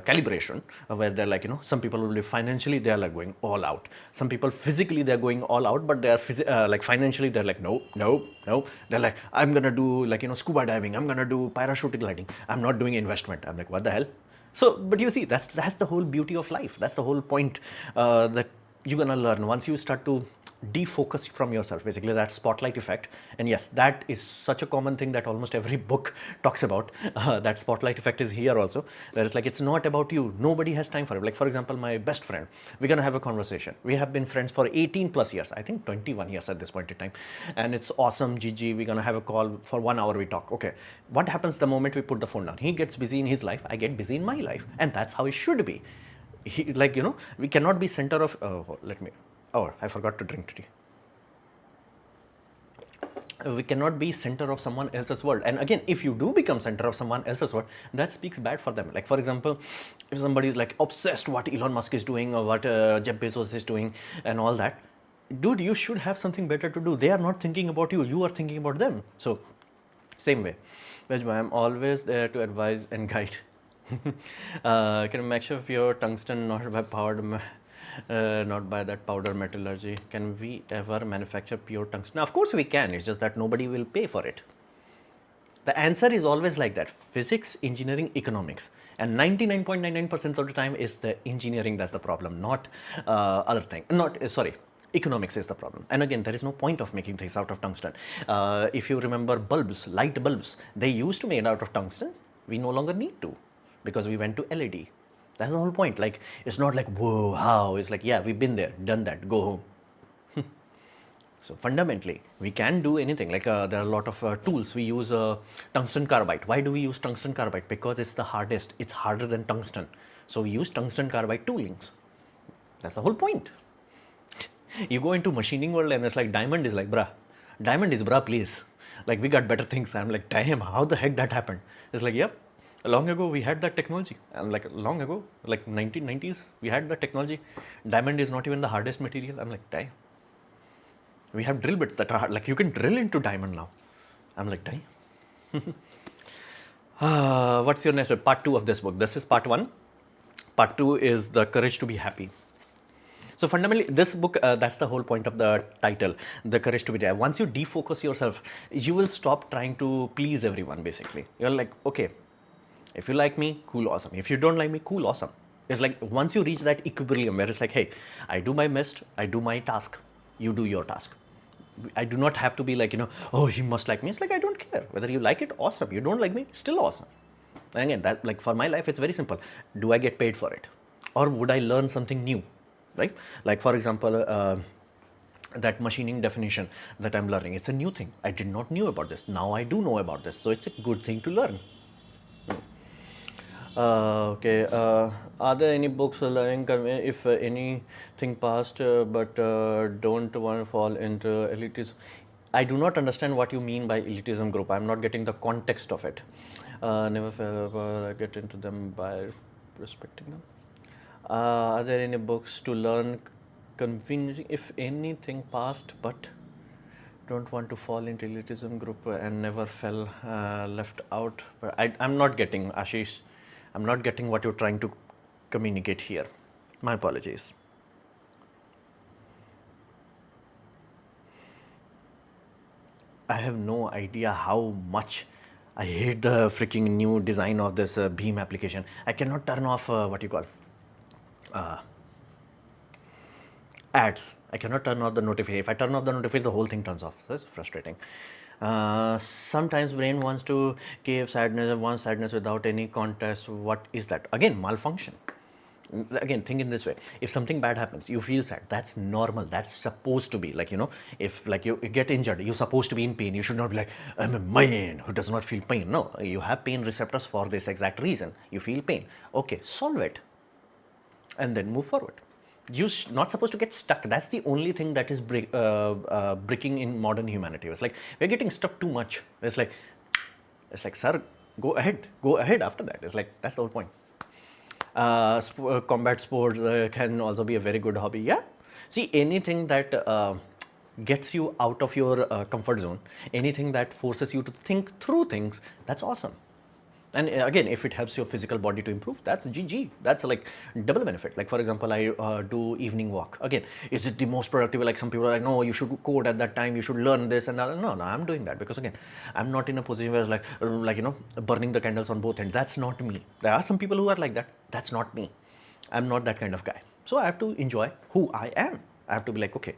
calibration, where they're like, some people will be financially, they're like going all out. Some people physically, they're going all out, but they are like financially, they're like, no, no, no. They're like, I'm going to do like, scuba diving. I'm going to do parachute gliding. I'm not doing investment. I'm like, what the hell? So, but you see, that's the whole beauty of life. That's the whole point that you're going to learn once you start to defocus from yourself, basically that spotlight effect. And yes, that is such a common thing that almost every book talks about. That spotlight effect is here also, where it's like, it's not about you, nobody has time for it. Like for example, my best friend, we're gonna have a conversation. We have been friends for 18 plus years, I think 21 years at this point in time, and it's awesome. GG, we're gonna have a call for 1 hour, we talk. Okay, what happens the moment we put the phone down? He gets busy in his life, I get busy in my life, and that's how it should be. Like we cannot be center of I forgot to drink tea. We cannot be center of someone else's world. And again, if you do become center of someone else's world, that speaks bad for them. Like for example, if somebody is like obsessed what Elon Musk is doing or what Jeff Bezos is doing and all that, dude, you should have something better to do. They are not thinking about you, you are thinking about them. So same way, which I am always there to advise and guide. Can you make sure pure tungsten, not by powered not by that powder metallurgy? Can we ever manufacture pure tungsten? Now, of course we can, it's just that nobody will pay for it. The answer is always like that: physics, engineering, economics. And 99.99% of the time is the engineering that's the problem, not other thing. Economics is the problem. And again, there is no point of making things out of tungsten. If you remember bulbs, light bulbs, they used to made out of tungsten. We no longer need to, because we went to LED. That's the whole point. Like, it's not like, whoa, how? It's like, yeah, we've been there, done that, go home. So fundamentally, we can do anything. Like there are a lot of tools. We use tungsten carbide. Why do we use tungsten carbide? Because it's the hardest. It's harder than tungsten. So we use tungsten carbide toolings. That's the whole point. You go into machining world and it's like diamond is like, bruh. Diamond is bruh, please. Like, we got better things. I'm like, damn, how the heck that happened? It's like, yep. Long ago we had that technology. I'm like, long ago, like 1990s, we had that technology. Diamond is not even the hardest material. I'm like, damn. We have drill bits that are hard. Like, you can drill into diamond now. I'm like, damn. What's your next part 2 of this book? This is part 1. Part 2 is the courage to be happy. So fundamentally, this book, that's the whole point of the title, the courage to be there. Once you defocus yourself, you will stop trying to please everyone, basically. You're like, okay, if you like me, cool, awesome. If you don't like me, cool, awesome. It's like, once you reach that equilibrium where it's like, hey, I do my best, I do my task, you do your task. I do not have to be like, oh, he must like me. It's like, I don't care. Whether you like it, awesome. You don't like me, still awesome. And again, that, like, for my life, it's very simple. Do I get paid for it? Or would I learn something new? Right? Like, for example, that machining definition that I'm learning, it's a new thing. I did not know about this. Now I do know about this. So it's a good thing to learn. Okay. Are there any books learning if anything passed but don't want to fall into elitism? I do not understand what you mean by elitism group. I'm not getting the context of it. Never fell get into them by respecting them. Are there any books to learn convincing if anything passed but don't want to fall into elitism group and never fell left out? But I'm not getting, Ashish. I'm not getting what you're trying to communicate here. My apologies. I have no idea how much I hate the freaking new design of this Beam application. I cannot turn off ads. I cannot turn off the notification. If I turn off the notification, the whole thing turns off. That's frustrating. Sometimes brain wants to give sadness and wants sadness without any context. What is that? Again, malfunction. again, think in this way. If something bad happens, you feel sad. That's normal. That's supposed to be. Like, if like you get injured, you're supposed to be in pain. You should not be like, I'm a man who does not feel pain. No, you have pain receptors for this exact reason. You feel pain. Okay, solve it and then move forward. You're not supposed to get stuck. That's the only thing that is breaking in modern humanity. It's like we're getting stuck too much. It's like, sir, go ahead after that. It's like, that's the whole point. Combat sports can also be a very good hobby. Yeah. See, anything that gets you out of your comfort zone, anything that forces you to think through things, that's awesome. And again, if it helps your physical body to improve, that's GG. That's like double benefit. Like, for example, I do evening walk. Again, is it the most productive? Like, some people are like, no, you should code at that time, you should learn this and that. No, I'm doing that because, again, I'm not in a position where it's like burning the candles on both ends. That's not me. There are some people who are like that. That's not me. I'm not that kind of guy. So I have to enjoy who I am. I have to be like, okay,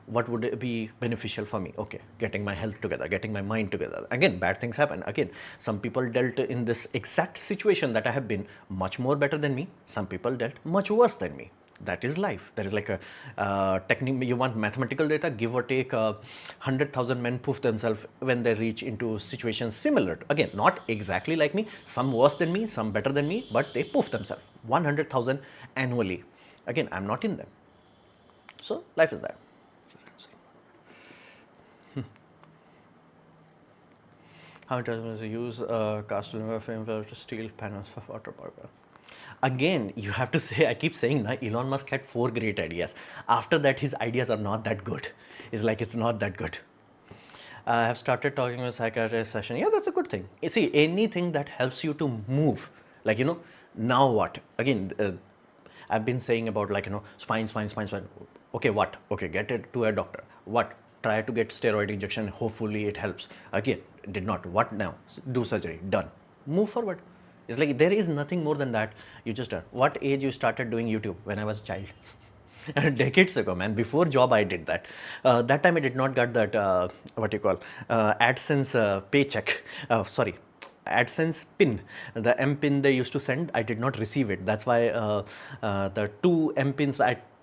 what would be beneficial for me? Okay, getting my health together, getting my mind together. Again, bad things happen. Again, some people dealt in this exact situation that I have been much more better than me. Some people dealt much worse than me. That is life. There is like a technique. You want mathematical data, give or take 100,000 men poof themselves when they reach into situations similar to, again, not exactly like me, some worse than me, some better than me, but they poof themselves 100,000 annually. Again, I'm not in them. So life is that. How does it use cast aluminum frame to steel panels for water power? Again, you have to say, I keep saying, Elon Musk had 4 great ideas. After that, his ideas are not that good. It's like, it's not that good. I have started talking with psychiatrist session. Yeah, that's a good thing. You see, anything that helps you to move, like, now what? Again, I've been saying about like, spine. Okay, what? Okay, get it to a doctor. What? Try to get steroid injection. Hopefully it helps. Again, did not. What now? Do surgery. Done. Move forward. It's like there is nothing more than that. You just done. What age you started doing YouTube? When I was a child. Decades ago, man. Before job, I did that. That time I did not get that, AdSense paycheck. Sorry. AdSense pin, the M pin they used to send, I did not receive it. That's why the 2 M pins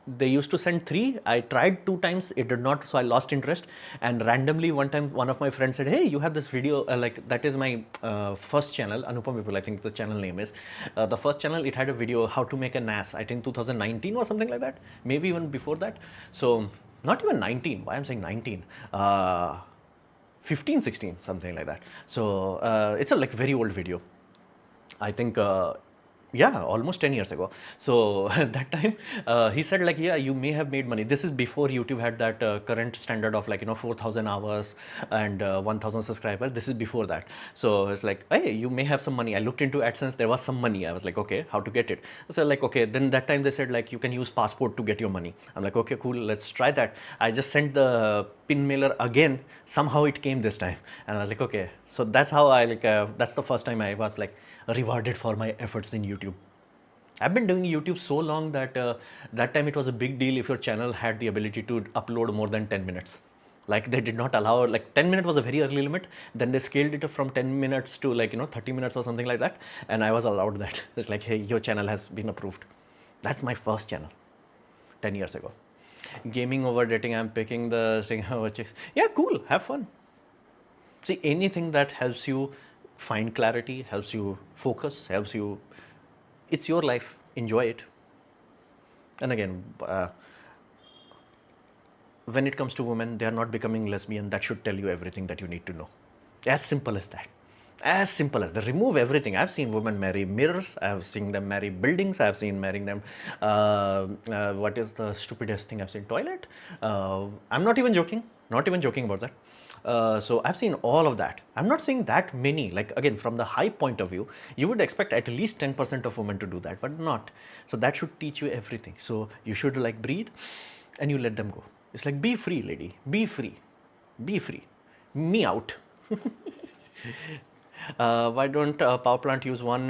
they used to send 3. I tried 2 times, it did not, so I lost interest. And randomly one time, one of my friends said, hey, you have this video, like that is my first channel, Anupam People, I think the channel name is. The first channel, it had a video, how to make a NAS, I think 2019 or something like that, maybe even before that. So, not even 19, why I'm saying 19. 15, 16, something like that. So, it's a like very old video. I think, yeah, almost 10 years ago. So that time he said like, yeah, you may have made money. This is before YouTube had that current standard of like, 4,000 hours and 1,000 subscribers. This is before that. So it's like, hey, you may have some money. I looked into AdSense. There was some money. I was like, okay, how to get it? So like, okay, then that time they said like, you can use passport to get your money. I'm like, okay, cool. Let's try that. I just sent the pin mailer again. Somehow it came this time. And I was like, okay. So that's how I like, that's the first time I was like, rewarded for my efforts in YouTube. I've been doing YouTube so long that that time it was a big deal if your channel had the ability to upload more than 10 minutes. Like they did not allow, like 10 minutes was a very early limit. Then they scaled it from 10 minutes to like, 30 minutes or something like that. And I was allowed that. It's like, hey, your channel has been approved. That's my first channel 10 years ago. Gaming over dating, I'm picking the thing. Yeah, cool. Have fun. See, anything that helps you find clarity, helps you focus, helps you, it's your life, enjoy it. And again, when it comes to women, they are not becoming lesbian. That should tell you everything that you need to know. As simple as that. As simple as that. Remove everything. I've seen women marry mirrors. I've seen them marry buildings. I've seen marrying them. What is the stupidest thing I've seen? Toilet. I'm not even joking. Not even joking about that. So I've seen all of that. I'm not saying that many, like again, from the high point of view, you would expect at least 10% of women to do that, but not. So that should teach you everything. So you should like breathe and you let them go. It's like, be free, lady, be free, be free, me out. Why don't power plant use one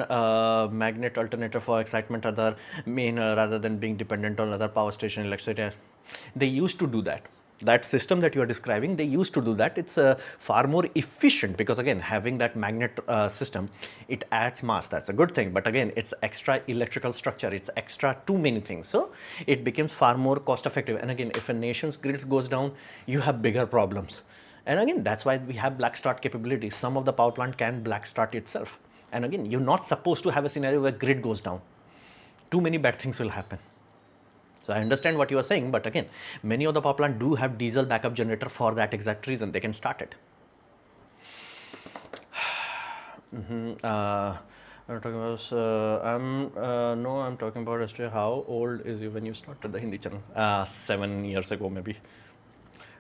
magnet alternator for excitement other main rather than being dependent on other power station electricity? They used to do that. That system that you are describing, they used to do that. It's far more efficient because again, having that magnet system, it adds mass. That's a good thing. But again, it's extra electrical structure. It's extra too many things. So it becomes far more cost effective. And again, if a nation's grid goes down, you have bigger problems. And again, that's why we have black start capability. Some of the power plant can black start itself. And again, you're not supposed to have a scenario where grid goes down. Too many bad things will happen. So I understand what you are saying, but again, many of the power plant do have diesel backup generator for that exact reason. They can start it. I'm talking about. No, I'm talking about yesterday. How old is you when you started the Hindi channel? 7 years ago, maybe.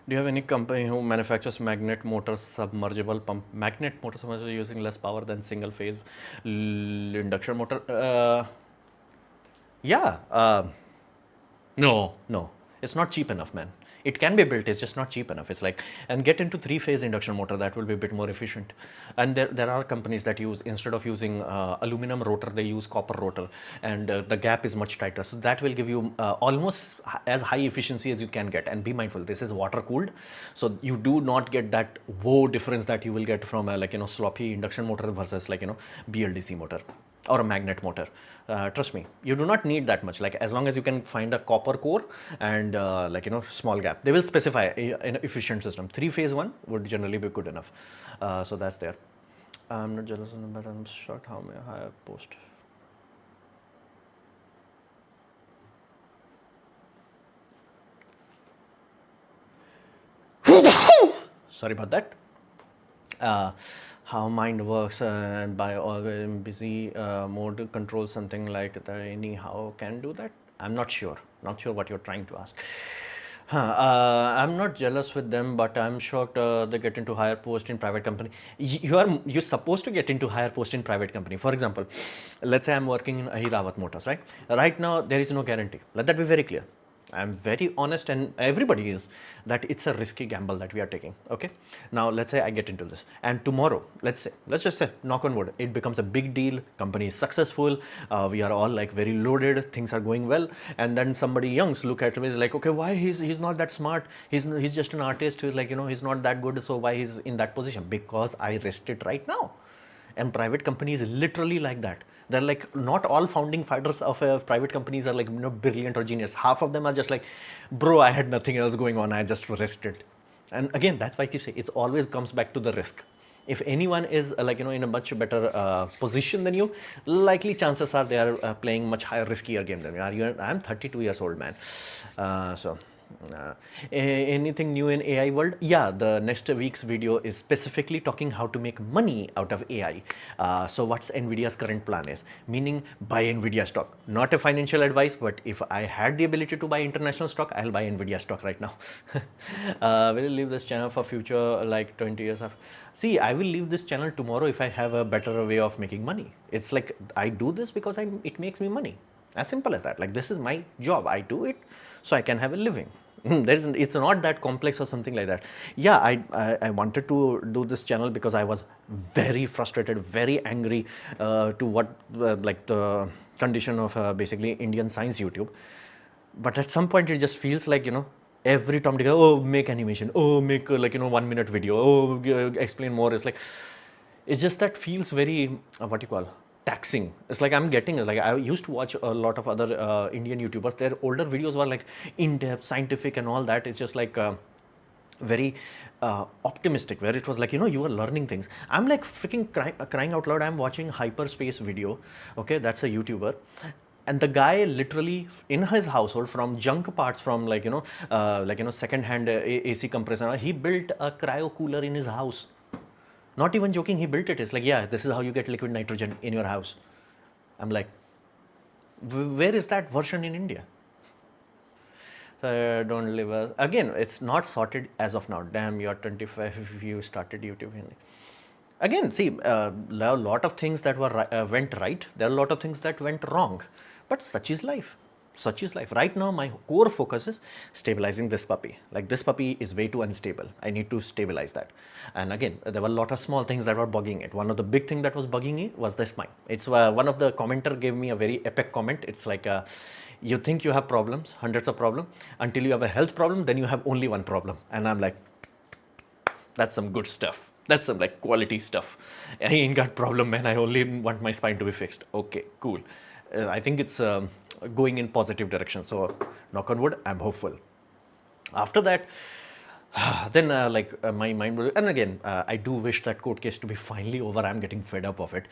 Do you have any company who manufactures magnet motor submergible pump? Magnet motor submersible using less power than single phase induction motor? Yeah. No, no, it's not cheap enough, man. It can be built, it's just not cheap enough. It's like, and get into three-phase induction motor, that will be a bit more efficient. And there are companies that use, instead of using aluminum rotor, they use copper rotor, and the gap is much tighter. So that will give you almost as high efficiency as you can get. And be mindful, this is water cooled. So you do not get that wow difference that you will get from a, like, sloppy induction motor versus, like, BLDC motor or a magnet motor. Trust me, you do not need that much. Like, as long as you can find a copper core and small gap, they will specify an efficient system. Three-phase one would generally be good enough. So that's there. I'm not jealous, but I'm shocked how may I have post. Sorry about that. How mind works and by always busy mode control something like that, anyhow can do that. I'm not sure what you're trying to ask. I'm not jealous with them, but I'm shocked they get into higher post in private company. You're supposed to get into higher post in private company. For example, let's say I'm working in Ahirawat Motors, right? Right now there is no guarantee. Let that be very clear. I'm very honest, and everybody is, that it's a risky gamble that we are taking. Okay, now let's say I get into this, and tomorrow, let's just say, knock on wood, it becomes a big deal, company is successful, we are all like very loaded, things are going well, and then somebody youngs look at me like, okay, why he's not that smart, he's just an artist, like, he's not that good, so why he's in that position? Because I risked it right now. And private companies literally like that. They're like, not all founding fathers of private companies are like, brilliant or genius. Half of them are just like, bro, I had nothing else going on, I just risked it. And again, that's why I keep saying, it always comes back to the risk. If anyone is in a much better position than you, likely chances are they are playing much higher riskier game than you are. I'm 32 years old, man. Anything new in AI world? Yeah, the next week's video is specifically talking how to make money out of AI. So what's Nvidia's current plan is, meaning buy Nvidia stock. Not a financial advice, but if I had the ability to buy international stock, I'll buy Nvidia stock right now. Will you leave this channel for future, like 20 years after? See, I will leave this channel tomorrow if I have a better way of making money. It's like, I do this because it makes me money. As simple as that. Like, this is my job. I do it so I can have a living. It's not that complex or something like that. Yeah, I wanted to do this channel because I was very frustrated, very angry to what like the condition of basically Indian science YouTube. But at some point it just feels like, every time they go, oh, make animation, oh, make 1 minute video, oh, explain more. It's like, it's just that feels very, what you call, taxing. It's like I'm getting, like, I used to watch a lot of other Indian YouTubers. Their older videos were like in-depth, scientific and all that. It's just like very optimistic, where it was like, you were learning things. I'm like freaking crying out loud. I'm watching hyperspace video. Okay, that's a YouTuber. And the guy literally in his household, from junk parts, from second-hand AC compressor, he built a cryo cooler in his house. Not even joking, he built it. It's like, yeah, this is how you get liquid nitrogen in your house. I'm like, where is that version in India? So don't live again, it's not sorted as of now. Damn, you're 25, you started YouTube. Again, see, there are a lot of things that went right. There are a lot of things that went wrong. But such is life. Such is life. Right now, my core focus is stabilizing this puppy. Like, this puppy is way too unstable. I need to stabilize that. And again, there were a lot of small things that were bugging it. One of the big things that was bugging it was the spine. It's one of the commenter gave me a very epic comment. It's like, You think you have problems, hundreds of problems, until you have a health problem, then you have only one problem. And I'm like, that's some good stuff. That's some like quality stuff. I ain't got problem, man. I only want my spine to be fixed. Okay, cool. I think it's going in positive direction. So knock on wood, I'm hopeful. After that, then my mind will, and again, I do wish that court case to be finally over. I'm getting fed up of it.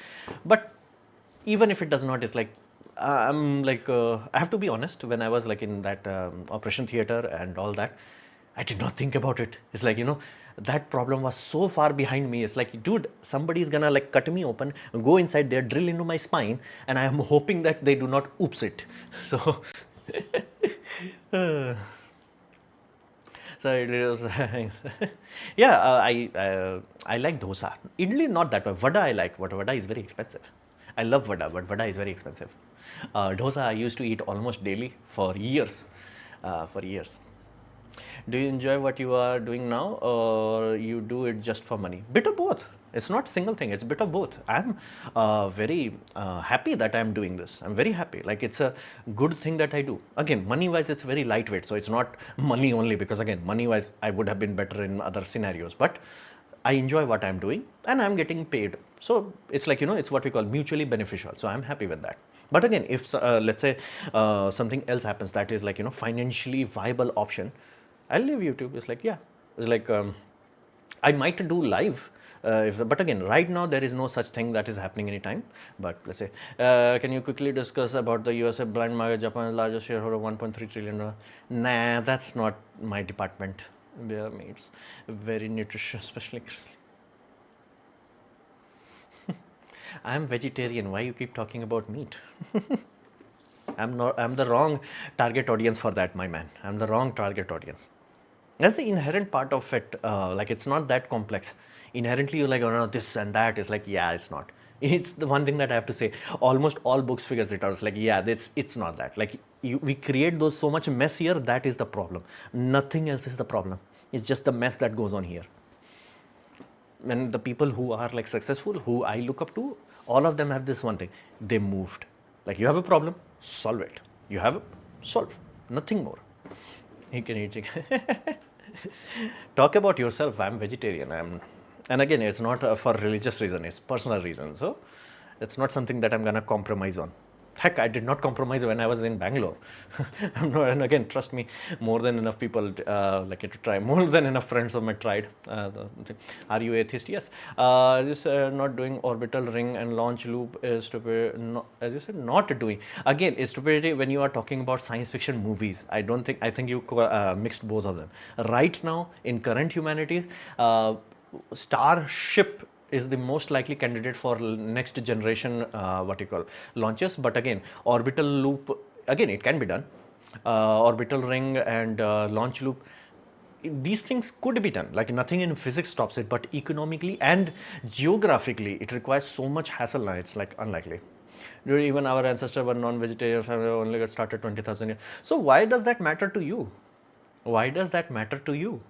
But even if it does not, it's like, I'm like, I have to be honest, when I was like in that operation theater and all that, I did not think about it. It's like, that problem was so far behind me. It's like, dude, somebody is gonna like cut me open, go inside there, drill into my spine, and I am hoping that they do not oops it. So, so it was, yeah, I like dosa. Idli, not that way. Vada I like, but vada is very expensive. I love vada, but vada is very expensive. Dosa I used to eat almost daily for years. For years. Do you enjoy what you are doing now, or you do it just for money? Bit of both. It's not single thing. It's bit of both. I'm very happy that I'm doing this. I'm very happy. Like, it's a good thing that I do. Again, money wise, it's very lightweight. So it's not money only, because again, money wise, I would have been better in other scenarios. But I enjoy what I'm doing and I'm getting paid. So it's like, it's what we call mutually beneficial. So I'm happy with that. But again, if let's say something else happens that is like, financially viable option, I'll leave YouTube. It's like, yeah, it's like, I might do live. But again, right now there is no such thing that is happening anytime. But let's say, can you quickly discuss about the USA blind market, Japan's largest shareholder, 1.3 trillion? Nah, that's not my department. Bear meats, very nutritious, especially. I'm vegetarian. Why you keep talking about meat? I'm not. I'm the wrong target audience for that, my man. I'm the wrong target audience. That's the inherent part of it. Like, it's not that complex. Inherently, you're like, oh no, this and that. It's like, yeah, it's not. It's the one thing that I have to say. Almost all books figures it out. It's like, yeah, it's not that. Like, we create those so much mess here. That is the problem. Nothing else is the problem. It's just the mess that goes on here. And the people who are like successful, who I look up to, all of them have this one thing. They moved. Like, you have a problem, solve it. You have solve. Nothing more. You can eat chicken. Talk about yourself. I'm vegetarian. And again, it's not for religious reason. It's personal reason. So it's not something that I'm gonna compromise on. Heck, I did not compromise when I was in Bangalore. I'm not, and again, trust me, more than enough people like it to try. More than enough friends of mine tried. Are you atheist? Yes. This not doing orbital ring and launch loop is stupid. No, as you said, not doing. Again, it's stupidity when you are talking about science fiction movies. I think you mixed both of them. Right now, in current humanity, Starship is the most likely candidate for next generation what you call launches. But again, orbital loop, again, it can be done. Orbital ring and launch loop, these things could be done. Like, nothing in physics stops it, but economically and geographically, it requires so much hassle now. It's like unlikely. Even our ancestors were non-vegetarian, family only got started 20,000 years. So why does that matter to you? Why does that matter to you?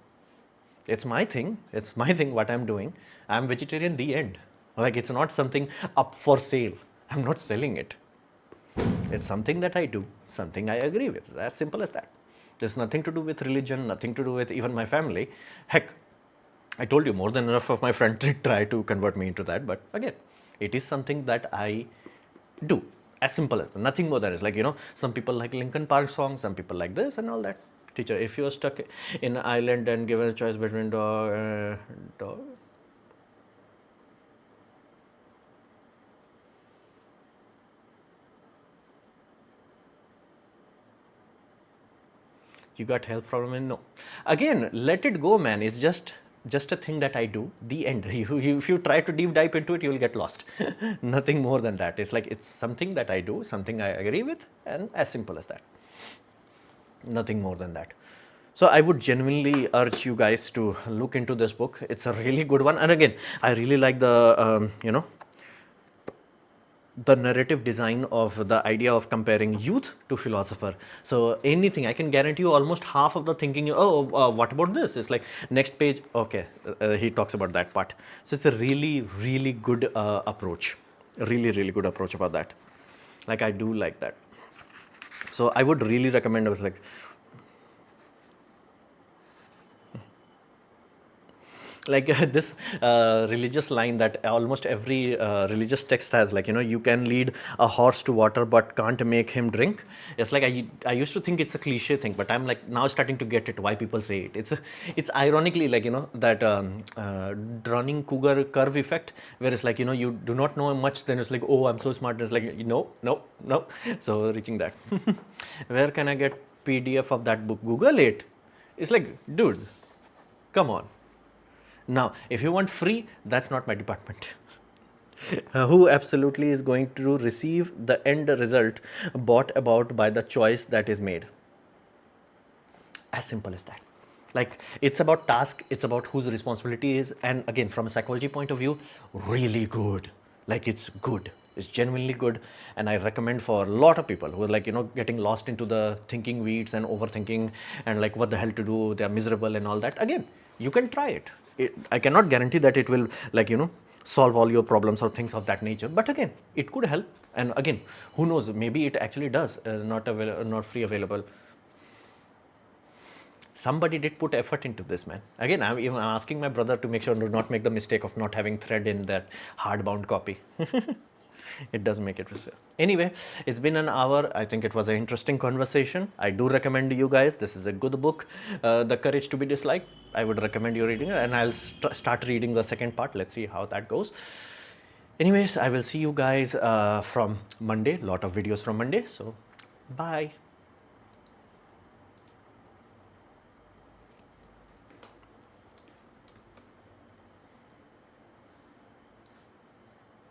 It's my thing. It's my thing, what I'm doing. I'm vegetarian, the end. Like, it's not something up for sale. I'm not selling it. It's something that I do, something I agree with. As simple as that. There's nothing to do with religion, nothing to do with even my family. Heck, I told you, more than enough of my friends did try to convert me into that. But again, it is something that I do. As simple as that. Nothing more than it. Like, some people like Linkin Park songs, some people like this and all that. Teacher, if you are stuck in an island and given a choice between dog, you got health problem and no. Again, let it go, man. It's just a thing that I do. The end. If you try to deep dive into it, you will get lost. Nothing more than that. It's like, it's something that I do, something I agree with, and as simple as that. Nothing more than that. So I would genuinely urge you guys to look into this book. It's a really good one. And again, I really like the, the narrative design of the idea of comparing youth to philosopher. So anything, I can guarantee you almost half of the thinking, what about this? It's like, next page, okay, he talks about that part. So it's a really, really good approach. Really, really good approach about that. Like, I do like that. So I would really recommend. I was like this religious line that almost every religious text has, like, you can lead a horse to water but can't make him drink. It's like I used to think it's a cliche thing, but I'm like now starting to get it why people say it. It's ironically like, that drowning cougar curve effect, where it's like, you do not know much, then it's like, oh, I'm so smart. It's like, no, no, no. So reaching that. Where can I get PDF of that book? Google it. It's like, dude, come on. Now, if you want free, that's not my department. Who absolutely is going to receive the end result brought about by the choice that is made? As simple as that. Like, it's about task, it's about whose responsibility is, and again, from a psychology point of view, really good. Like, it's good. It's genuinely good, and I recommend for a lot of people who are like, getting lost into the thinking weeds and overthinking and like what the hell to do, they're miserable and all that. Again, you can try it. I cannot guarantee that it will, like, solve all your problems or things of that nature, but again, it could help. And again, who knows, maybe it actually does. Not free available. Somebody did put effort into this, man. Again, I'm even asking my brother to make sure to not make the mistake of not having thread in that hardbound copy. It does make it reserved. Anyway, it's been an hour. I think it was an interesting conversation. I do recommend you guys. This is a good book, The Courage to be Disliked. I would recommend you reading it, and I'll start reading the second part. Let's see how that goes. Anyways, I will see you guys from Monday. Lot of videos from Monday. So, bye.